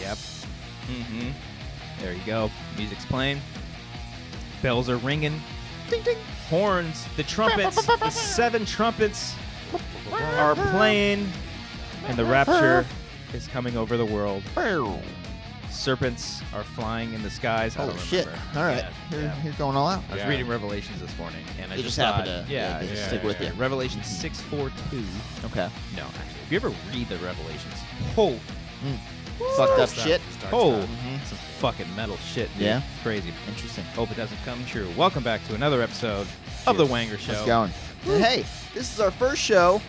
Yep. Mm-hmm. There you go. Music's playing. Bells are ringing. Ding, ding. Horns, the trumpets, the 7 trumpets are playing, and the rapture is coming over the world. Serpents are flying in the skies. Oh, shit. All right. You're going all out. I was reading Revelations this morning, and I You just happened thought, to stick with you. Revelation 6:4-2. Okay. No, actually, if you ever read the Revelations, Fucked up shit. some fucking metal shit, dude. Yeah? It's crazy. Interesting. Hope it doesn't come true. Welcome back to another episode of The Wanger Show. How's it going? Hey, this is our first show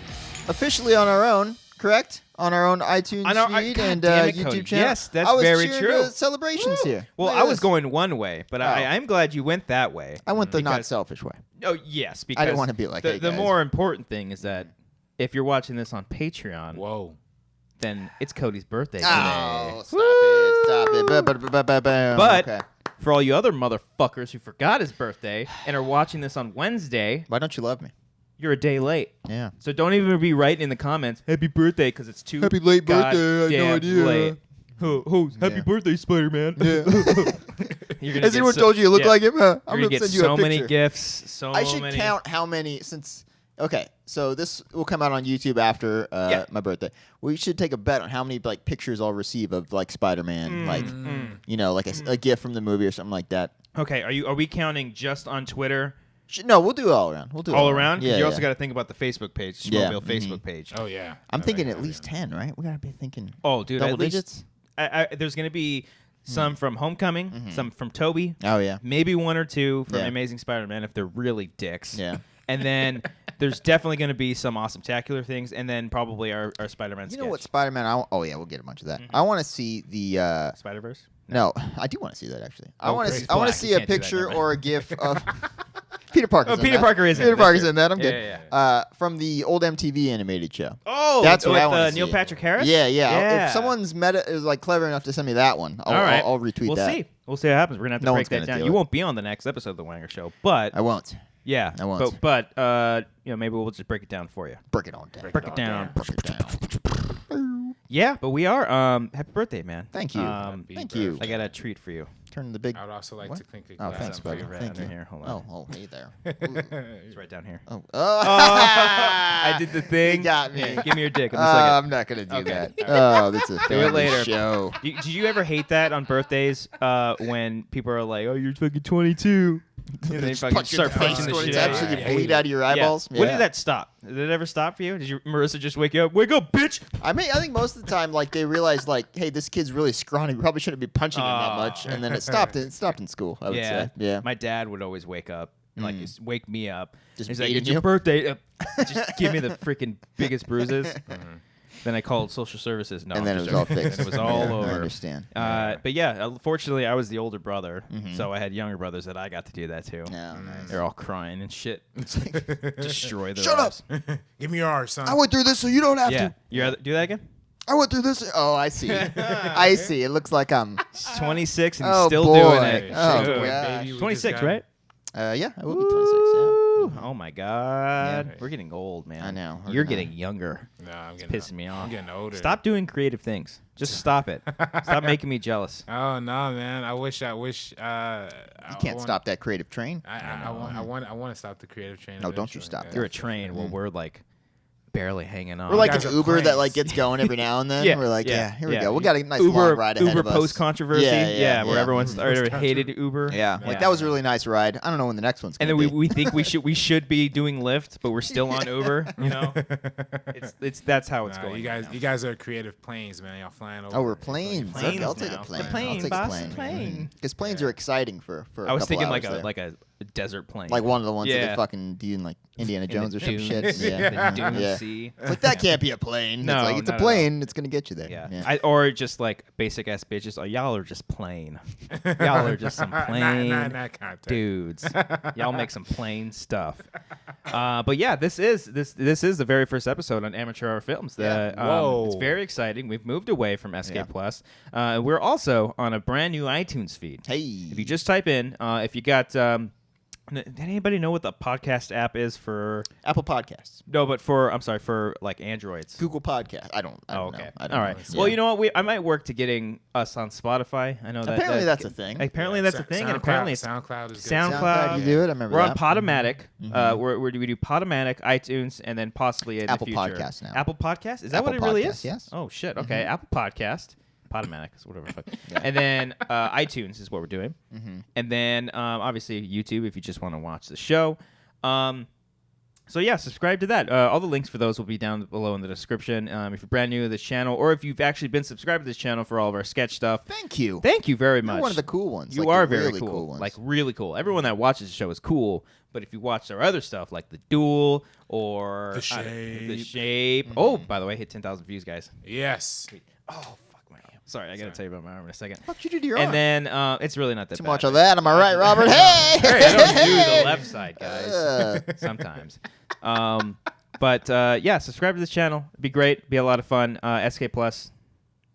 officially on our own, correct? On our own iTunes feed and YouTube channel. Yes, that's very true. I was cheering the celebrations here. Well, Look at I was this. going one way, but I'm glad you went that way. I went the not because- selfish way. Oh, yes, because I didn't want to be like, the, hey, the guys. more important thing is that if you're watching this on Patreon, then it's Cody's birthday today. Oh, stop it. But okay. for all you other motherfuckers who forgot his birthday and are watching this on Wednesday, Why don't you love me? you're a day late. Yeah. So don't even be writing in the comments, happy birthday, because it's too Happy late birthday, I had no idea. late. Happy birthday, Spider-Man. Yeah. You're gonna Has get anyone told you look like him? You're I'm gonna going to get send you so a picture. many gifts. I should count how many since... Okay, so this will come out on YouTube after my birthday. We should take a bet on how many like pictures I'll receive of like Spider-Man, like a gift from the movie or something like that. Okay, are we counting just on Twitter? No, we'll do it all around. We'll do it All around? Yeah, You also got to think about the Facebook page, Schmobile Yeah, Facebook page. Oh, yeah. I'm thinking at least 10, right? We got to be thinking. Oh, dude, double at least digits. there's going to be some from Homecoming, some from Toby. Oh yeah. Maybe 1 or 2 from Yeah. Amazing Spider-Man if they're really dicks. Yeah. And then there's definitely going to be some awesome-tacular things, and then probably our Spider-Man You sketch. know what Spider-Man? Oh yeah, we'll get a bunch of that. I want to see the. Spider-Verse? No, I do want to see that actually. I Oh, want great. to. I want Black. to see You a can't do that, picture never mind. or a GIF of Peter Parker. Peter Parker is in it. Peter That's Parker's true. in that. I'm good. Yeah. From the old MTV animated show. Oh, That's what with I want to Neil see. Patrick Harris? Yeah. If someone's is like clever enough to send me that one, All right. I'll retweet we'll that. see. We'll see what happens. We're going to have to No break one's that gonna down. do You it. won't be on the next episode of The Wanger Show, but I won't. yeah. I won't. But maybe we'll just break it down for you. Break it on down. Break it down. Break it down. Yeah, but we are. Happy birthday, man. Thank you. Thank you. I got a treat for you. Turn the big. I would also like What? to think Oh, thanks, buddy. Right Thank under you. here. Hold on. Oh, hey there. It's right down here. Oh. I did the thing. You got me. Yeah, give me your dick in a second. I'm not gonna do Okay. that. Oh, that's a Do it family later. show. Did you ever hate that on birthdays when people are like, "Oh, you're fucking 22," and they fucking start punching the shit out of Absolutely, you? you bleed out of your eyeballs. Yeah. When did that stop? Did it ever stop for you? Did you, Marissa, just wake you up? Wake up, bitch! I think most of the time, like they realize, like, hey, this kid's really scrawny. We probably shouldn't be punching him that much, and then it stopped. It stopped in school. I would say. Yeah. My dad would always wake up, like just wake me up. Just He's like, beating "It's your you?" birthday." Just give me the freaking biggest bruises. Then I called social services. No, And I'm then it just was all joking. fixed. And it was all Yeah, over. I understand. But yeah, fortunately, I was the older brother, so I had younger brothers that I got to do that too. No, nice. They're all crying and shit. Destroy their Shut up! lives. Give me yours, son. I went through this, so you don't have Yeah, to. you rather do that again? I went through this. Oh, I see. I see. It looks like I'm. He's 26 and he's Oh, still boy. doing it. Oh, Shit. gosh. Baby, we 26, just got- right? Yeah, I will be 26. Ooh, oh my God, Yeah. we're getting old, man. I know. You're getting younger. No, I'm getting Pissing me off. I'm getting older. Stop doing creative things. Just stop it. Stop making me jealous. Oh no, man! I wish. You can't stop that creative train. I want to stop the creative train. No, don't you eventually. stop Yeah. that. You're a train while we're like barely hanging on. We're like guys an are Uber that planes. like gets going every now and then. Yeah, We're like, yeah, here we yeah. go. We got a nice Uber, long ride ahead Uber of us. post controversy. Yeah, where everyone started hated Uber. Yeah, like that was a really nice ride. I don't know when the next one's And gonna then be. we think we should be doing Lyft, but we're still on Uber. You know, it's that's how it's Nah, going. you guys are creative planes, man. Y'all flying over. Oh, we're planes. Planes Okay, I'll take now. a plane. The plane, I'll take boss, a plane. the plane. Because planes are exciting for I was thinking like like a desert plane, like one of the ones that Yeah. they fucking do in like Indiana Jones or some dunes. shit. The Yeah. Dune Yeah. Sea. It's like that can't be a plane. No, it's like it's a not at plane. It's gonna get you there. Yeah. Or just like basic ass bitches. Oh, y'all are just plain. Y'all are just some plain Not in that context. dudes. Y'all make some plain stuff. But yeah, this is the very first episode on Amateur Hour Films. Whoa. It's very exciting. We've moved away from SK Plus. We're also on a brand new iTunes feed. Hey. If you just type in, if you got Did anybody know what the podcast app is for? Apple Podcasts, No, but for like Androids. Google Podcast. I don't Oh, know. okay. I don't All know. right. Yeah. Well, you know what? I might work to getting us on Spotify. I know that. Apparently that's a thing. Apparently that's a thing, and apparently it's SoundCloud is good. SoundCloud. You do it. I remember We're that. on Podomatic. We do Podomatic, iTunes, and then possibly in Apple the future. Podcasts now. Apple Podcast? Is that Apple what it really Podcasts, is? yes. Oh shit. Okay. Apple Podcast, Podomatic, whatever. And then iTunes is what we're doing. And then obviously YouTube if you just want to watch the show. So yeah, subscribe to that. All the links for those will be down below in the description. If you're brand new to this channel, or if you've actually been subscribed to this channel for all of our sketch stuff, Thank you. thank you very You're much. one of the cool ones. You like are the very really cool. ones. Like really cool. Everyone that watches the show is cool. But if you watch our other stuff, like the Duel or the Shape. Oh, by the way, hit 10,000 views, guys. Yes. Oh fuck my. Sorry, I gotta tell you about my arm in a second. What you do to your And arm? then it's really not that Too bad. much of that. Am I right, Robert? Hey! I don't do the left side, guys. Sometimes. But yeah, subscribe to this channel. It'd be great. It'd be a lot of fun. SK Plus.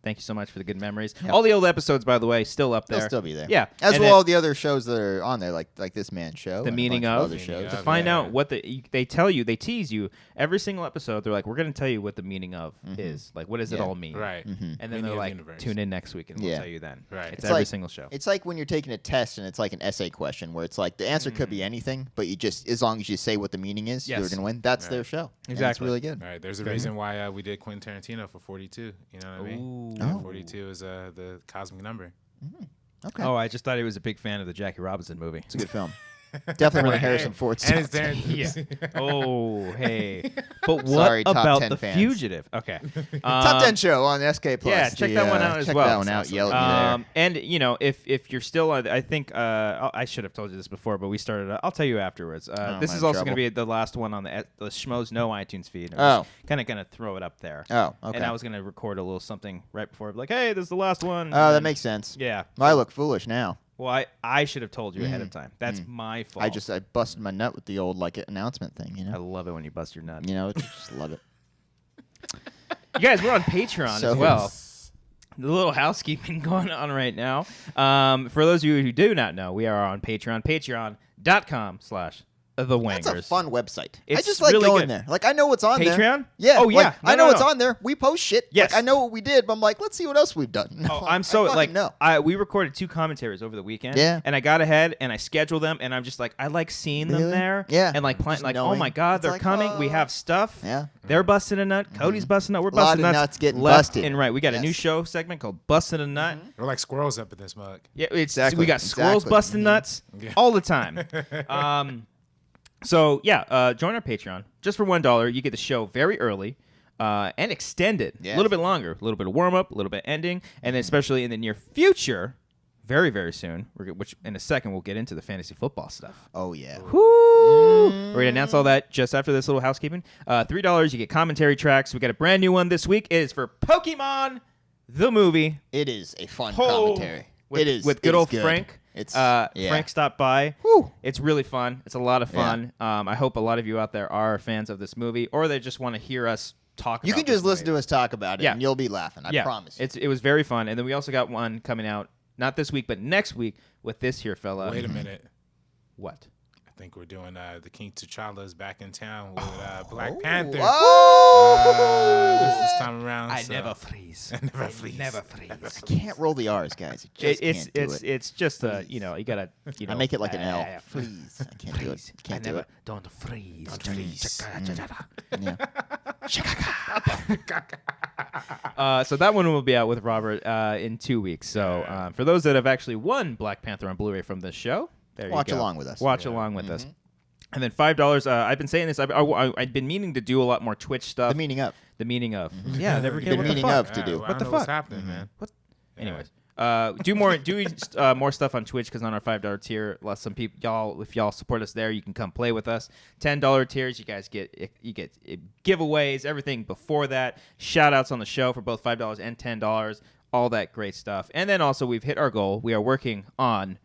Thank you so much for the good memories. Yep. All the old episodes, by the way, still up there. They'll still be there. Yeah. As And will then all the other shows that are on there, like this man's show. The and a meaning bunch of. other shows. To Yeah. find out what they tell you, they tease you every single episode. They're like, we're going to tell you what the meaning of is. Like, what does it Yeah. all mean? Right. And then Meaning they're of like, universe. tune in next week and we'll Yeah. tell you then. Right. It's It's every like- single show. It's like when you're taking a test and it's like an essay question where it's like the answer could be anything, but you just as long as you say what the meaning is, you're Yes. gonna win. That's Right. their show. And Exactly. it's really good. All right. There's a reason why we did Quentin Tarantino for 42. You know what I mean? Ooh. Yeah, Oh. 42 is the cosmic number. Okay. Oh, I just thought he was a big fan of the Jackie Robinson movie. It's a good film. Definitely one of Harrison Ford's. And it's top 10. Tarantino. Oh, hey. But what Sorry, top about 10 The fans. Fugitive? Okay. Top 10 show on SK Plus. Yeah, check that one out as check well. that one out. Yell at me And you know, if you're still, I think I should have told you this before, but we started. I'll tell you afterwards. This I'm is in also going to trouble. be the last one on the Schmoes No iTunes feed. Oh. kind of gonna throw it up there. Oh, okay. And I was going to record a little something right before, like, hey, this is the last one. Oh, that And- makes sense. yeah. I look foolish now. Well, I should have told you ahead of time. That's my fault. I busted my nut with the old like announcement thing. You I know. love it when you bust your nut. You know, just love it. You guys, we're on Patreon So- as well. The little housekeeping going on right now. For those of you who do not know, we are on Patreon. Patreon.com/the Wangers. That's a fun website. I It's just like really going good. there. Like I know what's on there. Patreon? Yeah. Oh, like, yeah. I No, know no, what's no. on there. We post shit. Yes. Like, I know what we did, but I'm like, let's see what else we've done. Oh, I'm so I like know. we recorded 2 commentaries over the weekend. Yeah. And I got ahead and I scheduled them and I'm just like I like seeing them Really? there. Yeah. And like Just like oh knowing. my god, It's they're like, coming. We oh. have stuff. Yeah. They're busting a nut. Cody's busting a nut. We're A lot busting of nuts. nuts getting left busted. and right. We got a new Yes. show segment called Busting a Nut. We're like squirrels up in this mug. Yeah, it's Exactly, we got squirrels exactly. busting nuts Yeah. all the time. So yeah, join our Patreon just for $1. You get the show very early and extended, a Yes. little bit longer, a little bit of warm up, a little bit ending, and then especially in the near future, very very soon, which in a second we'll get into the fantasy football stuff. Oh yeah. Woo! We're gonna announce all that just after this little housekeeping. $3, you get commentary tracks. We got a brand new one this week. It is for Pokemon the movie. It is a fun Oh, commentary. with, it is with it good is old good. Frank. It's Frank yeah. stopped by. Whew. It's really fun. It's a lot of fun. I hope a lot of you out there are fans of this movie, or they just want to hear us talk. You about can just this listen movie. to us talk about it, Yeah. and you'll be laughing. I promise. It was very fun, and then we also got one coming out not this week, but next week with this here fella. Wait a minute. What? I think we're doing the King T'Challa's back in town with Black Panther. Oh! This time around. I so- never freeze. Never freeze. Never freeze. I can't roll the R's, guys. I just It's can't do it. it's just you know, you gotta you know. I make it like an L. yeah. Freeze. I can't do it. Freeze. Can't I do never, it. Don't freeze. Don't freeze. Yeah. So that one will be out with Robert in 2 weeks. So for those that have actually won Black Panther on Blu-ray from this show, there Watch you go. along with us. Watch along with us. And then $5. I've been saying this. I've been meaning to do a lot more Twitch stuff. The meaning of. The meaning of. Yeah, never You've get been what the meaning fuck? of to do. Well, I What the don't know what's fuck? happening, man? What? Anyways, do more stuff on Twitch because on our $5 tier, some people if y'all support us there, you can come play with us. $10 tiers, you guys get giveaways, everything before that, shout outs on the show for both $5 and $10, all that great stuff. And then also we've hit our goal. We are working on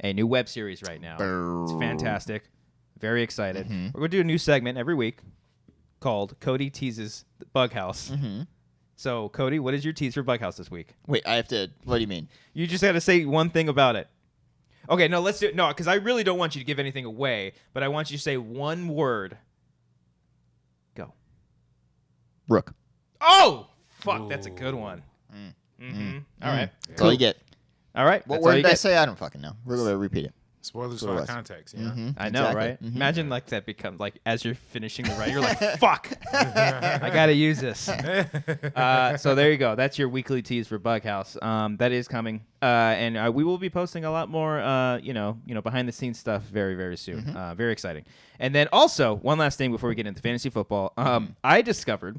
a new web series right now. It's fantastic. Very excited. We're gonna do a new segment every week called Cody Teases the Bug House. So, Cody, what is your tease for Bug House this week? Wait, I have to. What do you mean? You just got to say one thing about it. Okay, no, let's do it. No, because I really don't want you to give anything away, but I want you to say one word. Go. Rook. Oh, fuck, that's a good one. All right. That's all you get. All right. What that's word all you did I get. say? I don't fucking know. We're going to repeat it. Spoilers What it for was. context. You know? I know, Exactly. right? Imagine like that becomes like as you're finishing the write, you're like, fuck, I gotta use this. So there you go. That's your weekly tease for Bughouse. That is coming, and we will be posting a lot more, behind the scenes stuff very, very soon. Very exciting. And then also one last thing before we get into fantasy football. I discovered,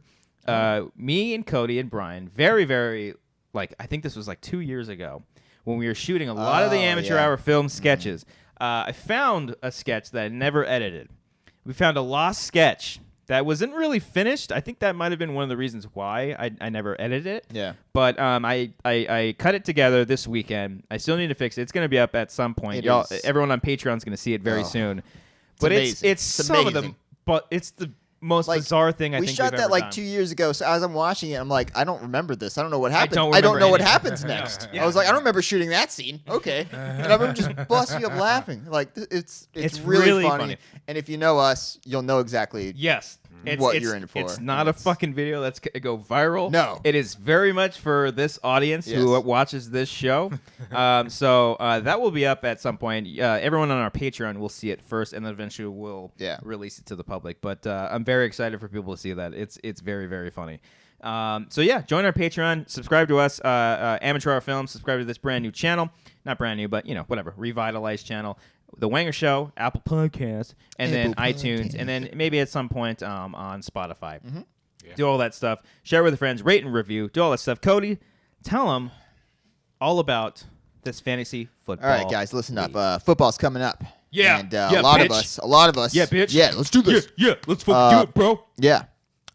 me and Cody and Brian, very, very I think this was like 2 years ago, when we were shooting a lot of the amateur hour film sketches. I found a sketch that I never edited. We found a lost sketch that wasn't really finished. I think that might have been one of the reasons why I never edited it. Yeah. But I cut it together this weekend. I still need to fix it. It's going to be up at some point. Everyone on Patreon is going to see it very soon. But it's some of them. But it's the most bizarre thing I think we shot we've that ever done. 2 years ago. So as I'm watching it, I'm like, I don't remember this. I don't know what happened. don't know what anything. happens next. I was like, I don't remember shooting that scene. Okay, and I remember just busting up laughing. Like it's really funny. And if you know us, you'll know exactly. Yes. What you're in for. It's not a fucking video that's going to go viral. No. It is very much for this audience who watches this show. So that will be up at some point. Everyone on our Patreon will see it first, and then eventually we'll release it to the public. But I'm very excited for people to see that. It's very, very funny. So yeah, join our Patreon, subscribe to us, Amateur Hour Films, subscribe to this brand new channel. Not brand new, but whatever, revitalized channel. The Wanger Show, Apple Podcasts, and then iTunes, and then maybe at some point on Spotify. Do all that stuff. Share with your friends, rate and review, do all that stuff. Cody, tell them all about this fantasy football. All right, guys, listen up. Football's coming up. Yeah. And Yeah, a lot bitch. of us. Yeah, bitch. Yeah, let's do this. Yeah, let's fucking do it, bro. Yeah.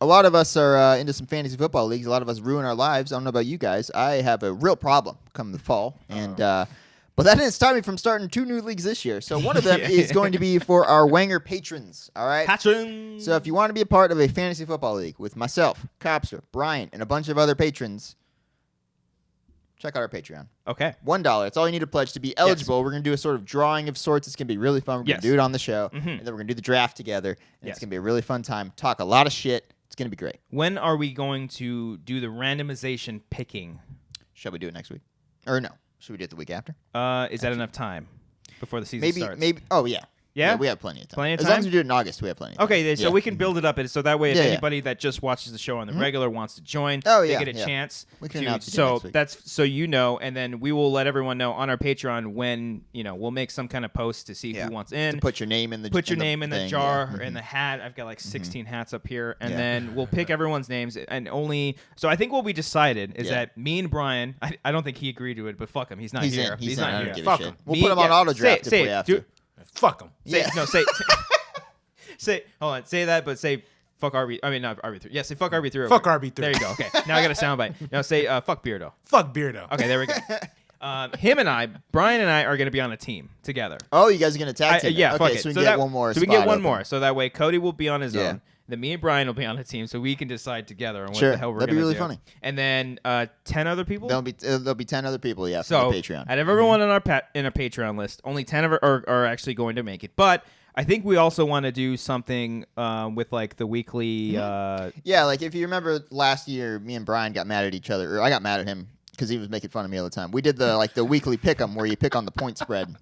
A lot of us are into some fantasy football leagues. A lot of us ruin our lives. I don't know about you guys. I have a real problem come the fall. And but that didn't stop me from starting 2 new leagues this year. So one of them is going to be for our Wanger patrons. All right? Patrons. So if you want to be a part of a fantasy football league with myself, Copster, Brian, and a bunch of other patrons, check out our Patreon. Okay. $1. It's all you need to pledge to be eligible. We're going to do a sort of drawing of sorts. It's going to be really fun. We're going to do it on the show. And then we're going to do the draft together. And it's going to be a really fun time. Talk a lot of shit. It's going to be great. When are we going to do the randomization picking? Shall we do it next week? Or no? Should we do it the week after? Is that enough time before the season starts? Maybe. Oh, yeah. Yeah? We have plenty of time. Plenty of As time? long as we do it in August, we have plenty of time. Okay, so we can build it up, so that way if Yeah, yeah. anybody that just watches the show on the regular wants to join, Oh, they yeah, get a yeah. chance. We can to, announce it so next week. that's so and then we will let everyone know on our Patreon when we'll make some kind of post to see who wants in. To put your name in the Put your name in the thing, jar yeah. or in the hat. I've got like 16 hats up here, and Yeah. then we'll pick everyone's names and only. So I think what we decided is Yeah. that me and Brian. I don't think he agreed to it, but fuck him, he's not He's here. in. He's not. I here. don't give Fuck a shit. him. We'll put him on auto draft if we have to. Fuck them. Yeah. Say hold on. Say that, but say fuck RB. I mean not RB3. Yeah, say fuck RB3. Fuck RB3. There you go. Okay. Now I got a soundbite. Now say fuck Beardo. Fuck Beardo. Okay, there we go. Him and I, Brian and I, are going to be on a team together. Oh, you guys are going to tag team? Yeah, okay, fuck it. so we can get one more. So we can get spot one open. more. So that way Cody will be on his Yeah. own. Then me and Brian will be on a team, so we can decide together on what Sure. the hell we're That'd going be to really do. funny. And then 10 other people. There'll be 10 other people. Yeah, So for the Patreon. out of everyone on our in a Patreon list, only 10 are actually going to make it. But I think we also want to do something with like the weekly. Yeah, like if you remember last year, me and Brian got mad at each other, or I got mad at him because he was making fun of me all the time. We did the weekly pick'em where you pick on the point spread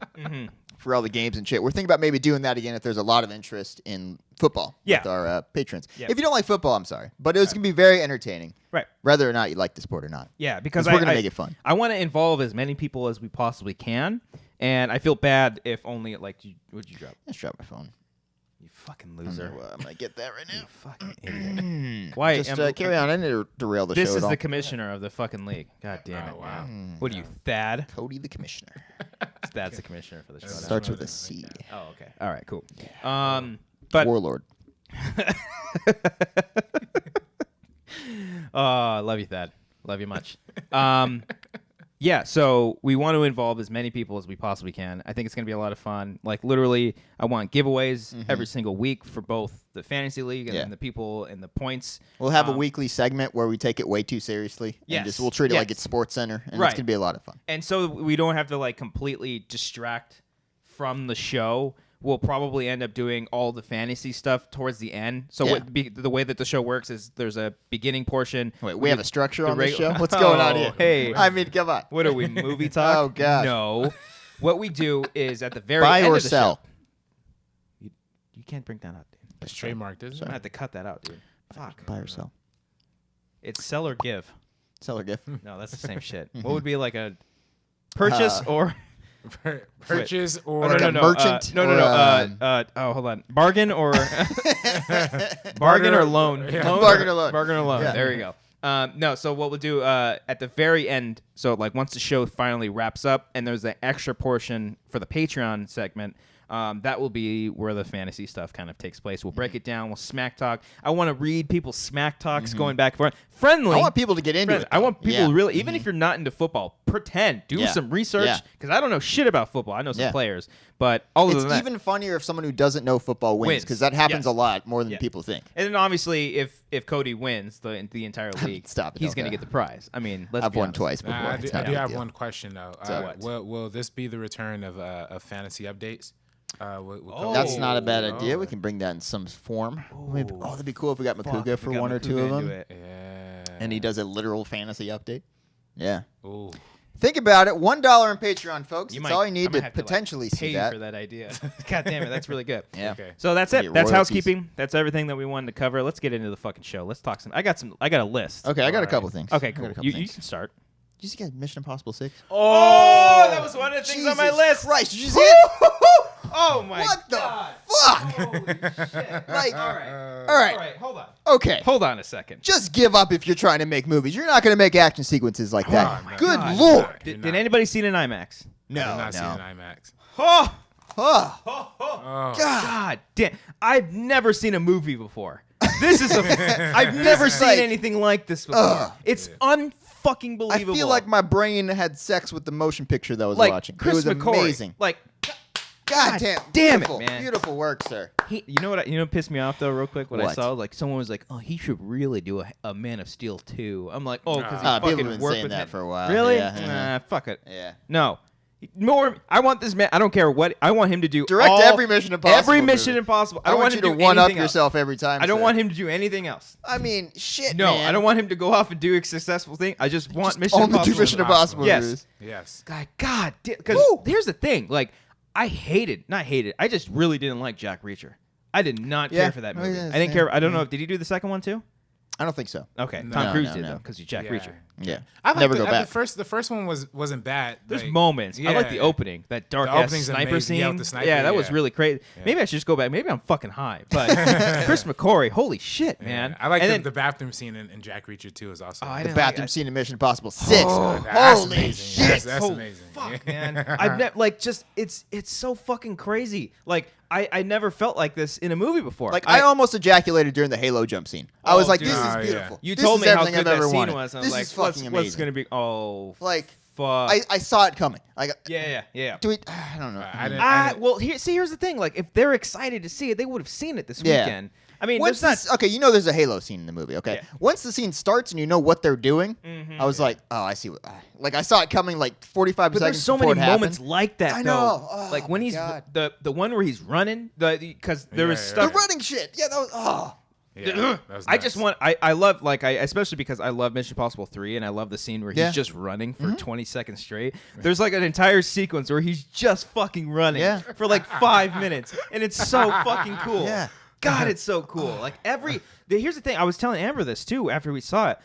for all the games and shit. We're thinking about maybe doing that again if there's a lot of interest in football with our patrons. Yeah. If you don't like football, I'm sorry, but it's gonna be very entertaining, Right. whether or not you like the sport or not. Yeah, because we're gonna make it fun. I want to involve as many people as we possibly can, and I feel bad if only would you drop? Let's drop my phone. You fucking loser. I'm gonna get that right now. You fucking idiot. Why? Just carry on. I didn't need to derail the This show is at all. the commissioner of the fucking league. God damn it. Oh, wow. What are you, Thad? Cody the commissioner. Thad's the commissioner for the show. now. Starts with a C. Oh, okay. All right, cool. But Warlord. oh, I love you, Thad. Love you much. Yeah, so we want to involve as many people as we possibly can. I think it's going to be a lot of fun. Like, literally, I want giveaways every single week for both the Fantasy League and then the people and the points. We'll have a weekly segment where we take it way too seriously. Yes. And we'll treat it like it's Sports Center, and Right. it's going to be a lot of fun. And so we don't have to, like, completely distract from the show. We'll probably end up doing all the fantasy stuff towards the end. So the way that the show works is there's a beginning portion. Wait, we have a structure on this show? What's Oh, going on here? hey. I mean, come on. What are we, movie talk? Oh, gosh. No. What we do is at the very Buy end or of the sell? show. You can't bring that up, dude. It's trademarked, isn't I'm going to it? have to cut that out, dude. Fuck. Buy or sell? It's sell or give. Sell or gift? No, that's the same shit. What would be like a purchase or... Purchase or Like a merchant? Oh, hold on. Bargain or bargain or loan? Yeah. Loan Bargain or loan. Bargain or loan. Yeah. There we go. No, so what we'll do at the very end, so like once the show finally wraps up and there's an extra portion for the Patreon segment, that will be where the fantasy stuff kind of takes place. We'll break it down. We'll smack talk. I want to read people's smack talks going back and forth. Friendly. I want people to get into it. I want people Yeah. really, even if you're not into football, pretend, do some research because I don't know shit about football. I know some players, but other It's than that, even funnier if someone who doesn't know football wins, because that happens Yes. a lot more than Yeah. people think. and then obviously if Cody wins the entire league, Stop it, he's don't going to go. get the prize. I mean, let's I've be won honest. twice before. I It's do not a big have deal. one question though. what? Will this be the return of fantasy updates? That's not a bad Oh. idea. We can bring that in some form. Maybe, that'd be cool if we got Makuga for We got one or two Makuga of into them. it. Yeah. And he does a literal fantasy update. Yeah. Ooh. Think about it. $1 on Patreon, folks. That's all you I need might to have potentially like, see pay that. for that idea. God damn it, that's really good. Yeah. Okay. So that's Get it. That's royalties. housekeeping. That's everything that we wanted to cover. Let's get into the fucking show. Let's talk some. I got a list. Okay, I got a Alright. couple things. Okay, I got cool. a couple You things. can start. Did you see Mission Impossible 6? Oh, that was one of the things on my Jesus list. Christ, did you see it? Oh my What the god. fuck? Holy shit. Like, All right. all right, All right, hold on. okay. Hold on a second. Just give up if you're trying to make movies. You're not going to make action sequences like that. Oh my Good God. lord. Did anybody see it in IMAX? I've not seen an IMAX. Oh, Oh, Oh. God. God damn. I've never seen a movie before. This is I've never seen like- anything like this before. It's unfucking I believable. feel like my brain had sex with the motion picture that I was like watching. Chris it was McCoy. amazing. Like God damn it, beautiful, man. Beautiful work, sir. you know what pissed me off though, real quick. What I What? saw, like someone was like, "Oh, he should really do a Man of Steel 2." I'm like, "Oh, because he people fucking have been worked saying with that him. for a while. Really? Yeah, yeah. Nah, fuck it. Yeah. No. More. I want this man. I don't care what. I want him to do. Direct all- every Mission Impossible Every movie. Mission Impossible. I don't want him you to do one up anything else. yourself every time. I don't sir. want him to do anything else. I mean, shit, No, man. I don't want him to go off and do a successful thing. I just want Mission only Impossible. do Mission Impossible Yes. movies. Yes. God, because Woo! here's the thing. Like, I just really didn't like Jack Reacher. I did not Yeah. care for that Oh, movie. yeah, I didn't same. care. I don't know. Did he do the second one too? I don't think so. Okay, No. Tom Cruise No, did no. though, because he's Jack Yeah. Reacher. Yeah. I like Never go back. The first one wasn't bad. There's like, moments. I like the yeah. opening, that dark The ass opening's sniper amazing. scene. Yeah, with the sniper, that was yeah. really crazy. Maybe I should just go back. Maybe I'm fucking high. But Chris McCory, holy shit, Yeah. man! I like And the, then- the bathroom scene in Jack Reacher 2 is also. Oh, I The didn't like bathroom it. scene in Mission Impossible 6. That's Holy amazing. shit. That's Holy amazing. Fuck, Yeah. man. I've never like just it's so fucking crazy. Like I never felt like this in a movie before. Like, I almost ejaculated during the Halo jump scene. I was like, dude. this is Oh, yeah. beautiful. You This told is me how everything good I've that ever scene wanted. was. And I This was like, is fucking amazing. what's gonna be? Oh, Like, fuck. I saw it coming. Like, yeah. do we? I don't know. I didn't- Well, here's the thing. Like, if they're excited to see it, they would have seen it this Yeah. weekend. I mean, Once there's not. okay, you know there's a Halo scene in the movie, okay? Yeah. Once the scene starts and you know what they're doing, I was like, oh, I see what. Like, I saw it coming like 45 But seconds there's so before many it moments happened. like that, I though. know. Oh, like when my he's God. the one where he's running, because there was Yeah, stuff. The running shit. Yeah, that was. Oh. Yeah, that was I just nuts. want I love especially because I love Mission Impossible 3 and I love the scene where Yeah. he's just running for 20 seconds straight. There's like an entire sequence where he's just fucking running Yeah. for like 5 minutes and it's so fucking cool. Yeah. God, it's so cool. Like here's the thing, I was telling Amber this too after we saw it.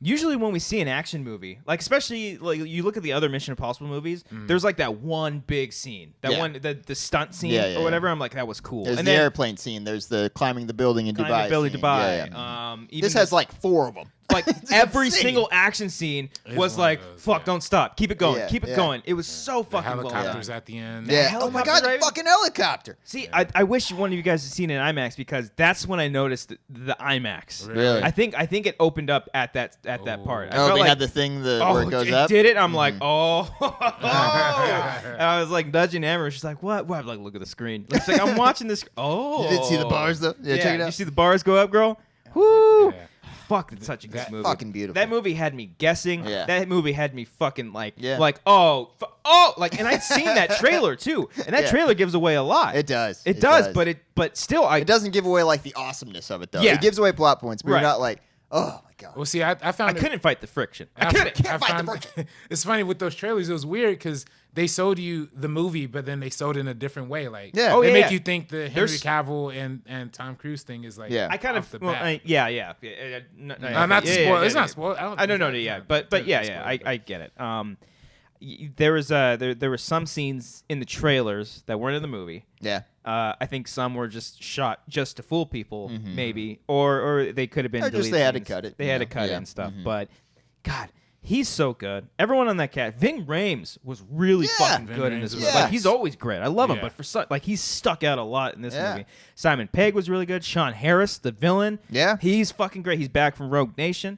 Usually when we see an action movie, like especially like you look at the other Mission Impossible movies, there's like that one big scene, the stunt scene Yeah, or whatever. I'm like, that was cool. There's and the then airplane scene. There's the climbing the building in climbing Dubai. the building scene. Dubai. Yeah, yeah. Even This the- has like 4 of them. like every single action scene was like, fuck, don't stop, keep it going, keep it going. It was so fucking well done. Helicopters at the end. Yeah. Oh my God, the fucking helicopter. See, I wish one of you guys had seen it in IMAX because that's when I noticed the IMAX. Really? I think it opened up at that part. I Oh, felt they like, had the thing where it goes up? Did it? I'm like, oh. And I was like nudging Amber. She's like, what? I'm like, look at the screen. It's like, I'm watching this. Oh. You didn't see the bars, though? Yeah, check it out. Did you see the bars go up, girl? Woo. Yeah. Fuck, it's such a good movie. Fucking beautiful. That movie had me guessing. Yeah. That movie had me fucking like, Yeah. like, like, and I'd seen that trailer too, and that trailer gives away a lot. It does. It does, but still, it doesn't give away like the awesomeness of it though. Yeah. It gives away plot points, but Right. you're not like, oh my God. Well, see, I found I couldn't fight the friction. I couldn't. I fight the found it's funny with those trailers. It was weird because they sold you the movie, but then they sold it in a different way. Like, Yeah. Oh, they yeah, make yeah. you think the Henry There's- Cavill and Tom Cruise thing is like, Yeah. I kind off of, the well, bat. not to spoil. It's not spoil. I don't no, think yeah, it's but not yeah, spoil, I get it. There were some scenes in the trailers that weren't in the movie. Yeah. I think some were just shot just to fool people, maybe, or they could have been. Or just deleted they had to scenes. cut it, They you had to know? cut it Yeah. and stuff. But God, he's so good. Everyone on that cast, Ving Rhames was really fucking Ving good in Rhames this was movie. good. Like he's always great. I love him, Yeah. but for he's stuck out a lot in this Yeah. movie. Simon Pegg was really good. Sean Harris, the villain, Yeah. he's fucking great. He's back from Rogue Nation.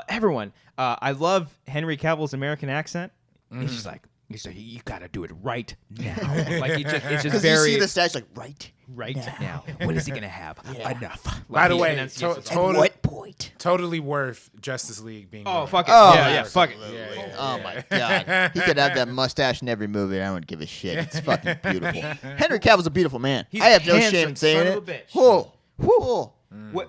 Everyone, I love Henry Cavill's American accent. He's just like. He's like, you gotta do it right now. Like it's just Because very you see the stats like, right now. When is he gonna have enough? By the Like, way, enunciates it. point? totally worth Justice League being. Oh on. fuck it! Oh, yeah, fuck it. Oh my God. He could have that mustache in every movie. I don't give a shit. It's fucking beautiful. Henry Cavill's a beautiful man. He's I have no handsome, shame in saying son it. of a bitch. Whoa. Whoa.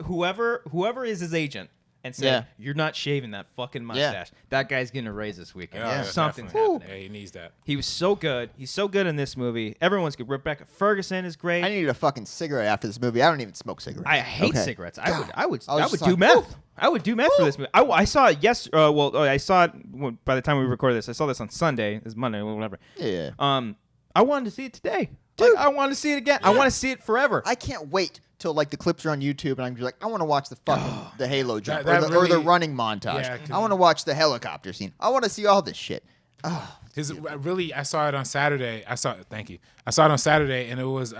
Whoever is his agent and said, Yeah. "You're not shaving that fucking mustache," that guy's getting a raise this weekend. Yeah, Something's definitely. happening. Yeah, he needs that. He was so good. He's so good in this movie. Everyone's good. Rebecca Ferguson is great. I needed a fucking cigarette after this movie. I don't even smoke cigarettes. I hate Okay. cigarettes. God. I would I was do just like, meth. woo. I would do meth for this movie. I saw it I saw it by the time we recorded this. I saw this on Sunday. It's Monday or whatever. Yeah. I wanted to see it today. Dude. Like, I want to see it again. I want to see it forever. I can't wait till like the clips are on YouTube and I'm just like, I want to watch the fucking the Halo jump that or the really- running montage. Yeah, 'cause- I want to watch the helicopter scene. I want to see all this shit. Oh, I saw it on Saturday. Thank you. I saw it on Saturday, and it was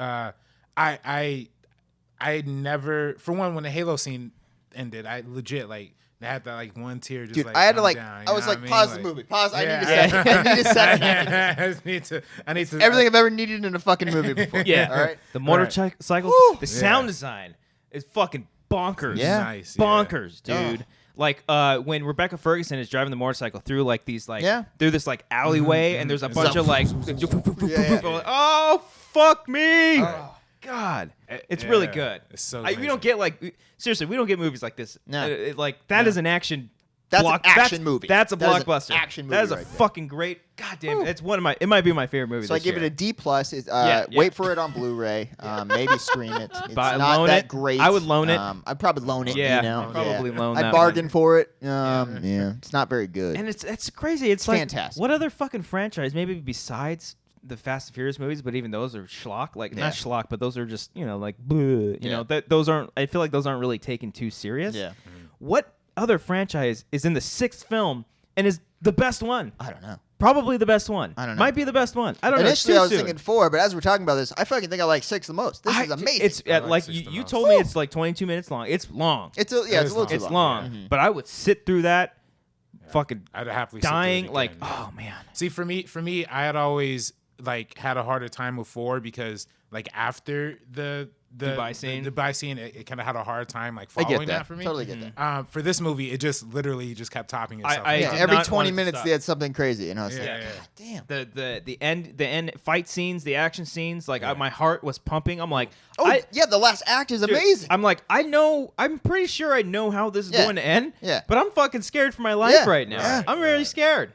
I never, for one, when the Halo scene ended, I legit like I had that like one tear just dude, like I had to come like, down, you I was know like, what mean? pause the Like, movie. Pause. I yeah. need a second. I need a second. I need to. Everything I've ever needed in a fucking movie before. Yeah. All right. The motorcycle, Woo. the sound design is fucking bonkers. Yeah. Nice, yeah. Bonkers, dude. Like when Rebecca Ferguson is driving the motorcycle through like these like through this like alleyway and there's a bunch of like oh fuck me. God, it's really good. It's so we amazing. don't get like seriously, we don't get movies like this. No. Like that is an action. That's an action movie. That's a That is an blockbuster. action That is movie a right there. fucking great. God damn it! It's one of my. It might be my favorite movie. So I this give it year. a D plus. Yeah. Wait for it on Blu-ray. Maybe stream it. It's But not loan that it. great. I would loan it. I'd probably loan it. Yeah, you know? I'd probably loan I'd that bargain one. for it. Yeah, it's not very good. And it's crazy. It's like fantastic. what other fucking franchise? Maybe besides the Fast and Furious movies, but even those are schlock. Like not schlock, but those are just like bleh, you know that those aren't. I feel like those aren't really taken too serious. Yeah. What other franchise is in the 6th film and is the best one? I don't know. Probably the best one. I don't know. Might be the best one. I don't know. Initially, It's I too was soon. thinking 4, but as we're talking about this, I fucking think I like 6 the most. This is amazing. It's I like like 6 the you most. told me it's like 22 minutes long. It's long. it's a little too It's long. long. But I would sit through that, fucking I'd happily sit through it dying. again, Like yeah. oh man. See, for me, I had always like had a harder time with 4 because like after the Dubai scene? the Dubai scene, it kind of had a hard time like I following get that. that. For me. Totally get that. For this movie, it just literally just kept topping itself. I Yeah, did every not 20 want it to minutes stop. they had something crazy, and I was Yeah, like, yeah. God damn. The end fight scenes, the action scenes, like my heart was pumping. I'm like, Oh, yeah, the last act is dude, amazing. I'm like, I'm pretty sure I know how this is Yeah. going to end. Yeah. But I'm fucking scared for my life Yeah. right now. Yeah. I'm really scared.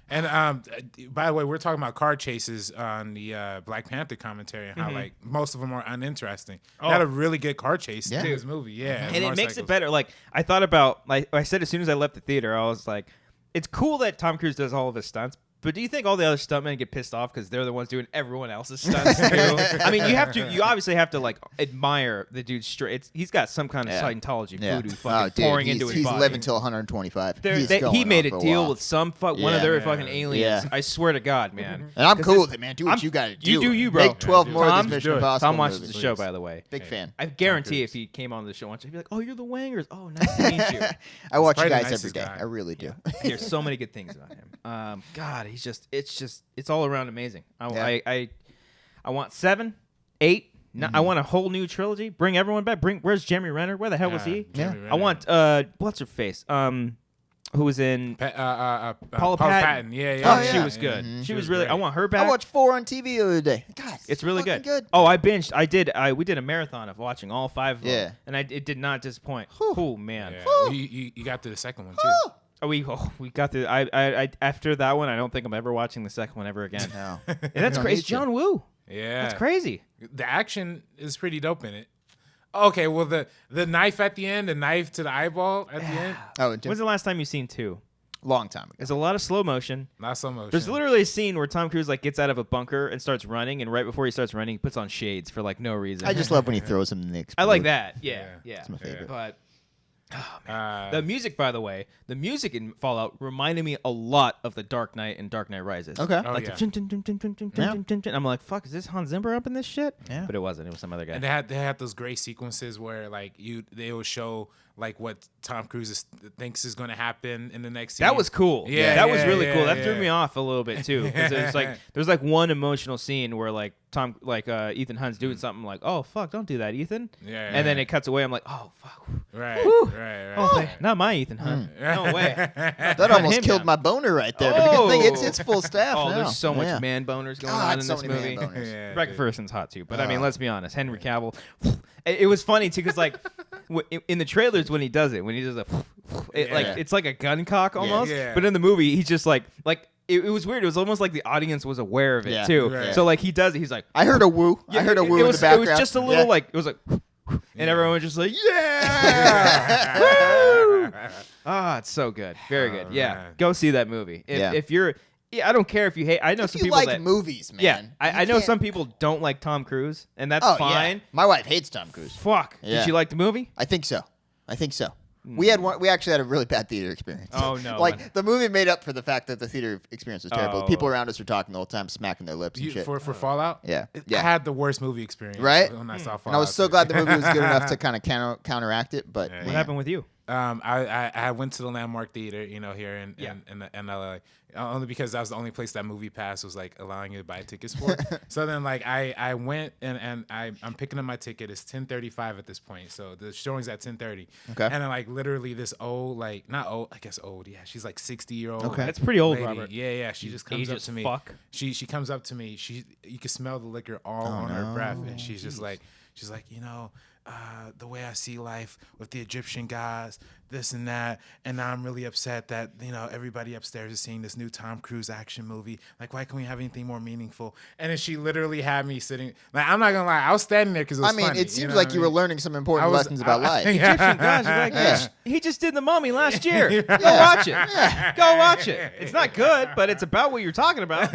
And by the way, we're talking about car chases on the Black Panther commentary and how like most of them are uninteresting. They had a really good car chase in this movie, yeah. And it makes it motorcycles. better. Like I thought about, like I said, as soon as I left the theater, I was like, it's cool that Tom Cruise does all of his stunts, But do you think all the other stuntmen get pissed off because they're the ones doing everyone else's stunts too? I mean, you obviously have to like admire the dude's straight. He's got some kind of Scientology voodoo fucking pouring into his body. He's living till 125. He made a deal with some one of their fucking aliens. Yeah. I swear to God, man. And I'm cool with it, man. Do what you got to do. You do you, bro. Make 12 more of these Mission Impossible Tom watches movies. the show, by the way. Big fan. I guarantee if he came on the show once, he'd be like, "Oh, you're the Wangers. Oh, nice to meet you." I watch you probably the guys every nicest day. guy. I really do. I hear so many good things about him. God, it's all around amazing. I want 7, 8. I want a whole new trilogy. Bring everyone back. Where's Jeremy Renner? Where the hell was he? I want what's her face? Who was in Paula Patton? Yeah. She was good. Mm-hmm. She was really. great. I want her back. I watched 4 on TV the other day. God, It's really fucking good. Oh, I binged. We did a marathon of watching all 5 of them. Yeah. And it did not disappoint. Oh man. Yeah. Well, you got to the second one too. We got the. I after that one, I don't think I'm ever watching the second one ever again. No. And that's crazy. It's John Woo. Yeah. That's crazy. The action is pretty dope in it. Okay, well the knife at the end, the knife to the eyeball at the end. Oh, When's the last time you seen 2? long time ago. There's a lot of slow motion. Not so much. There's literally a scene where Tom Cruise like gets out of a bunker and starts running, and right before he starts running, he puts on shades for like no reason. I just love when he throws him in the explode. I like that. Yeah. It's my favorite. But the music, by the way, the music in Fallout reminded me a lot of The Dark Knight and Dark Knight Rises. Okay. Like the I'm like, fuck, is this Hans Zimmer up in this shit? Yeah. But it wasn't. It was some other guy. And they had those great sequences where like they would show like what Tom Cruise thinks is going to happen in the next scene. That was cool. Yeah, that was really yeah, cool. That yeah. threw me off a little bit too, because it's like there's like one emotional scene where like Ethan Hunt's doing something like, oh fuck, don't do that, Ethan. Yeah. And then it cuts away. I'm like, oh fuck. Right. Whew. Right. Oh, not my Ethan Hunt. No way. That almost killed my boner right there. But Oh. it's full staff Oh, now. there's so much Yeah. man boners going God, on in so this many movie. man boners. Yeah, Rebecca dude. Ferguson's hot too, but I mean, let's be honest. Henry Cavill. It was funny too, because like in the trailers when he does it, when he does a, like it's like a gun cock almost. Yeah. But in the movie, he's just like it was weird. It was almost like the audience was aware of it Yeah. too. Right. So like he does it. He's like, I heard a woo. I heard a woo in the background. It was just a little Yeah. like it was like, and everyone was just like, yeah. Woo! Ah, it's so good. Very good. Yeah, man. go see that movie. If you're, I don't care if you hate. I know If some you people like that movies, man. yeah, I you know can't- some people don't like Tom Cruise, and that's Oh, fine. Yeah. My wife hates Tom Cruise. Fuck. Yeah. Did she like the movie? I think so. We actually had a really bad theater experience. Oh, no. Like the movie made up for the fact that the theater experience was terrible. Oh. People around us were talking the whole time, smacking their lips and shit. For Fallout. Yeah. I Yeah. had the worst movie experience. Right? When I saw Fallout. And I was so glad the movie was good enough to kind of counteract it. But Yeah. What happened with you? I went to the Landmark Theater, here in Yeah. in LA, only because that was the only place that Movie Pass was like allowing you to buy tickets for. So then like I went and I'm picking up my ticket. It's 10:35 at this point, so the showing's at 10:30. Okay. And then like literally this old, like not old, I guess old, yeah, she's like 60-year-old. Okay. That's pretty old, lady. Robert. Yeah. She just comes up Ages to me. fuck. She comes up to me. You can smell the liquor all on her breath, and she's just like, the way I see life with the Egyptian gods, this and that, and now I'm really upset that everybody upstairs is seeing this new Tom Cruise action movie. Like, why can't we have anything more meaningful? And then she literally had me sitting. Like, I'm not gonna lie, I was standing there because it was funny, it seems know like what you I were mean? learning some important lessons about life. Yeah. Egyptian gods are like, Yeah. "Bitch, he just did The Mummy last year. Go watch it. Go watch it. It's not good, but it's about what you're talking about.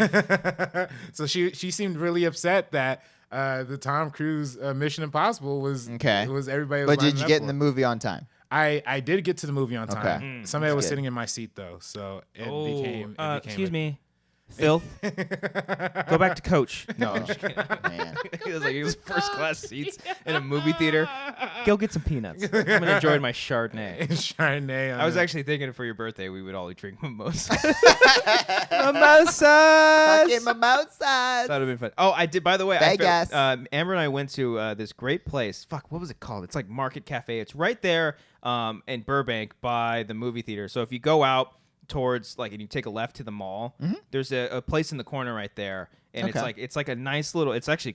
So she seemed really upset that the Tom Cruise Mission Impossible was Okay. was everybody. Was But did lining you up get for in the it. movie on time? I did get to the movie on time. Okay. Somebody was good. sitting in my seat though, so it became. Excuse me, Phil. Go back to coach. No, I'm just kidding. Man. It was like it was first class seats in a movie theater. Go get some peanuts. I'm gonna enjoy my Chardonnay. Chardonnay. I was actually thinking for your birthday we would all drink mimosas. Mimosas. Fucking mimosas. That would have been fun. Oh, I did. By the way, Vegas. Amber and I went to this great place. Fuck, what was it called? It's like Market Cafe. It's right there in Burbank by the movie theater. So if you go out towards and you take a left to the mall, there's a place in the corner right there, and Okay. it's like a nice little. It's actually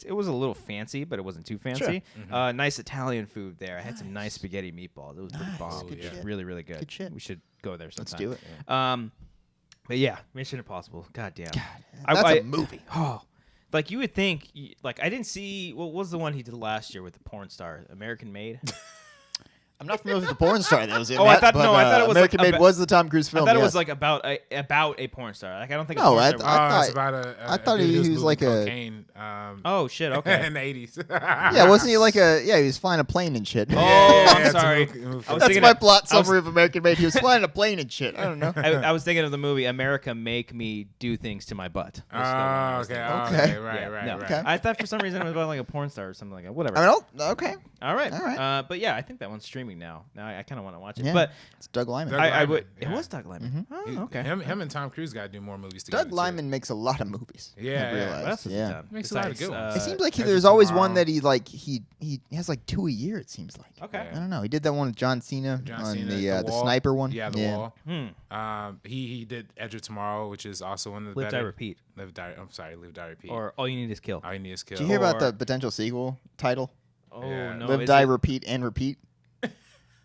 it was a little fancy, but it wasn't too fancy. Nice Italian food there. I had some nice spaghetti meatballs. It was pretty bomb. Good shit. Really, really good. Good shit. We should go there Let's sometime. do it. But yeah, Mission Impossible. God damn. That's a movie. Oh, like you would think. I didn't see. What was the one he did last year with the porn star, American Made? I'm not familiar with the porn star that was in Oh, that. I thought but, no, I thought it was American like Made was the Tom Cruise I film. thought it yes. was like about a porn star. Like I don't think. No, a I porn star It's about I thought dude he who's was moving like a- cocaine, Oh shit! Okay. in the 80s. Yeah, wasn't he like a? Yeah, he was flying a plane and shit. Oh, I'm to sorry. move I was That's thinking my of- plot I was- summary of American Made. He was flying a plane and shit. I don't know. I was thinking of the movie America Make Me Do Things to My Butt. Oh, okay. Okay. Right. Yeah, Right. no. Right. Okay. I thought for some reason it was about like a porn star or something like that. Whatever. I mean, okay. All right. All right. But yeah, I think that one's streaming now. Now I kind of want to watch it. Yeah. But It's Doug Lyman. Doug I would. Lyman, It yeah. was Doug Lyman. Oh, okay. Him and Tom Cruise got to do more movies together. Doug too. Lyman makes a lot of movies. Yeah, I've yeah. realized. What else has he yeah. done? Makes a lot of good ones. It seems like Edge there's of always Tomorrow. one that he has like 2 a year. It seems like. Okay. I don't know. He did that one with John Cena John on Cena, the Wall. sniper one. Yeah, the Wall. Hmm. He did Edge of Tomorrow, which is also one of the Live, better. Die, Repeat. Live, Die. I'm sorry, Live, Die, Repeat. Or All You Need Is Kill. All You Need Is Kill. Did you hear about Or- the potential sequel title? Oh Yeah. no! Live, is Die, it? Repeat, and Repeat.